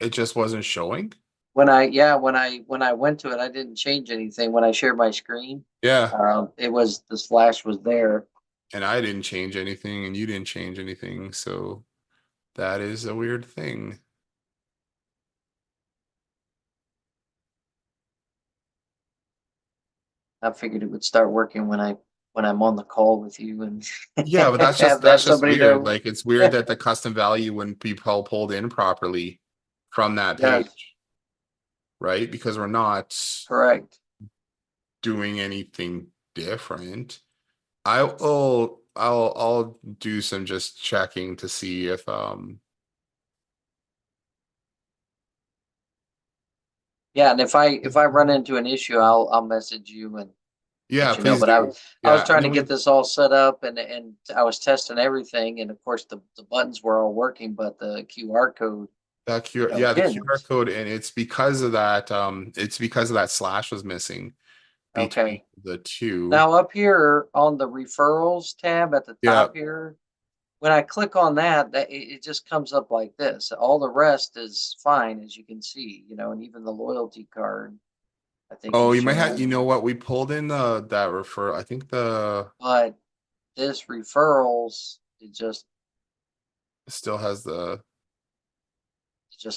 It just wasn't showing? When I went to it, I didn't change anything. When I shared my screen, Yeah. it was, the slash was there. And I didn't change anything and you didn't change anything. So that is a weird thing. I figured it would start working when I'm on the call with you and Yeah, but that's have just somebody weird. to. Like it's weird that the custom value wouldn't be pulled in properly from that Yes. page. Right? Because we're not Correct. doing anything different. I'll do some just checking to see if Yeah, and if I run into an issue, I'll message you and yeah, let you know. please But do. I was Yeah, trying to then get this all set up and I was testing everything, and of course the buttons were all working, but the QR code, that QR, no, yeah, the didn't. QR code, and it's because of that slash was missing between Okay. the two. Now up here on the referrals tab at the Yeah. top here, when I click on that, it just comes up like this. All the rest is fine, as you can see, and even the loyalty card, I think Oh, is you might have, you know showing. what? We pulled in that refer. I think But this referrals, it still has the.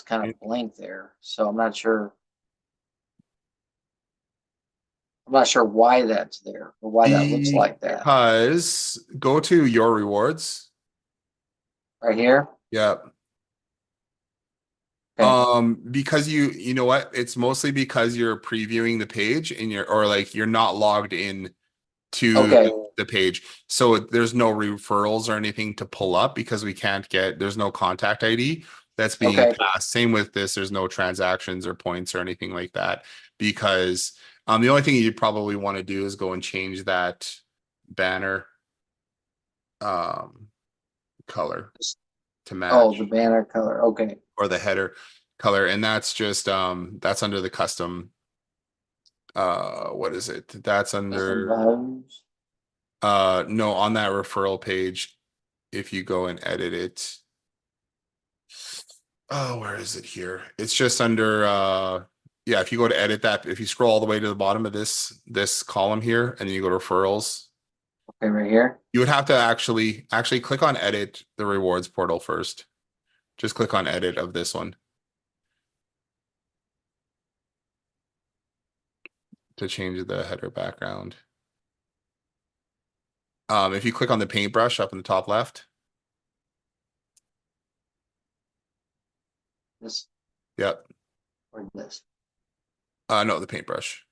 kind of blank there. So I'm not sure. I'm not sure why that's there or why that looks like that. Because go to your rewards. Right here. Yeah. Okay. Because you know what? It's mostly because you're previewing the page and you're not logged in to Okay. the page. So there's no referrals or anything to pull up because there's no contact ID that's being passed. Same with this, there's no transactions or points or anything like that, because the only thing you probably want to do is go and change that banner color to match. Oh, the banner color. Okay. Or the header color. And that's just that's under the custom. What is it? That's under no, on that referral page. If you go and edit it. Oh, where is it here? It's just under yeah, if you go to edit that, if you scroll all the way to the bottom of this column here, and then you go to referrals. Okay, right here. You would have to actually click on edit the rewards portal first. Just click on edit of this one to change the header background. If you click on the paintbrush up in the top left. This. Yep. Or this. No, the paintbrush.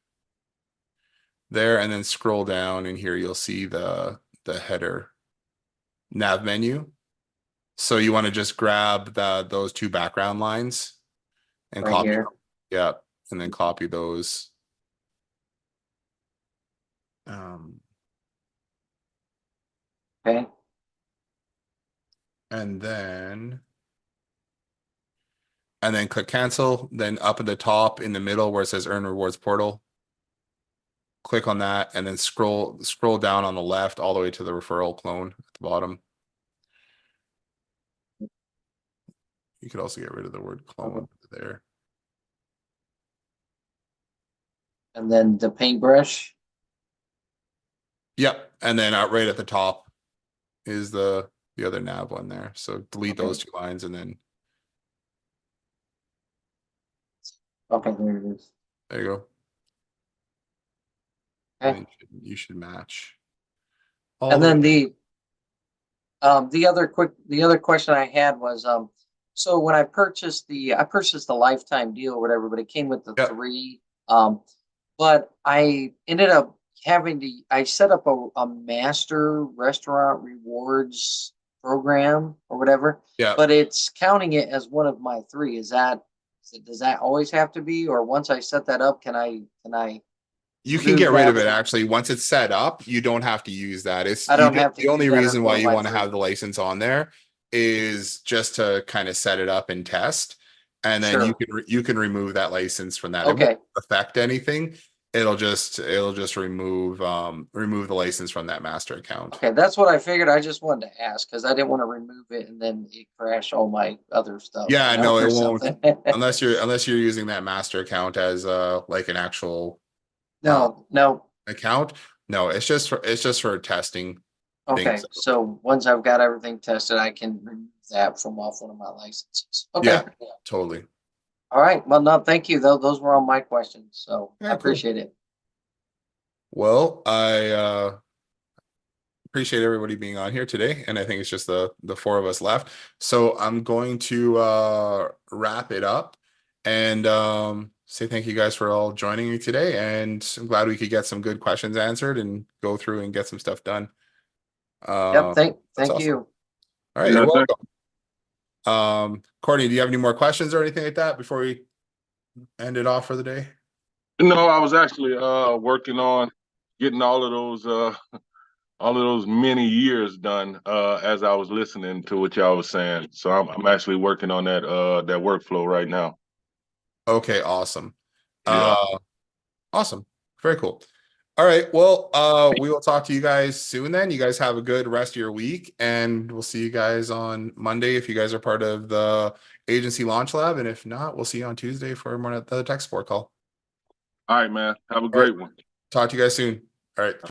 There, and then scroll down, and here you'll see the header nav menu. So you want to just grab those two background lines and right copy here. them. Yep, and then copy those. Okay. And then click cancel. Then up at the top in the middle where it says earn rewards portal, click on that, and then scroll down on the left all the way to the referral clone at the bottom. You could also get rid of the word clone there. And then the paintbrush. Yep, and then right at the top is the other nav one there. So delete those two lines, and then okay, there it is. there you go. Okay. You should match. And then the other question I had was so when I purchased the lifetime deal or whatever, but it came with the 3 but I ended up I set up a master restaurant rewards program or whatever. Yeah. But it's counting it as one of my 3. Does that always have to be, or once I set that up, can I you can get rid of it actually. Once it's set up, you don't have to use that. I don't have to. The only reason why you want to have the license on there is just to kind of set it up and test. And then you can remove that license from that. Okay. It won't affect anything. It'll just remove the license from that master account. Okay, that's what I figured. I just wanted to ask because I didn't want to remove it and then it crash all my other stuff. Yeah, no, it won't unless you're using that master account as like an actual no account. No, it's just for testing. Okay, so once I've got everything tested, I can remove that from off one of my licenses. Okay. Yeah, totally. All right. Well, no, thank you. Those were all my questions. So I appreciate it. Well, I appreciate everybody being on here today. And I think it's just the 4 of us left. So I'm going to wrap it up and say thank you guys for all joining me today. And I'm glad we could get some good questions answered and go through and get some stuff done. Yep, thank awesome. you. All right, you're welcome. Courtney, do you have any more questions or anything like that before we end it off for the day? No, I was actually working on getting all of those many years done as I was listening to what y'all was saying. So I'm actually working on that workflow right now. Okay, awesome. Yeah. Awesome. Very cool. All right. Well, we will talk to you guys soon then. You guys have a good rest of your week, and we'll see you guys on Monday if you guys are part of the agency launch lab. And if not, we'll see you on Tuesday for the tech support call. All right, man. Have a great one. Talk to you guys soon. All right.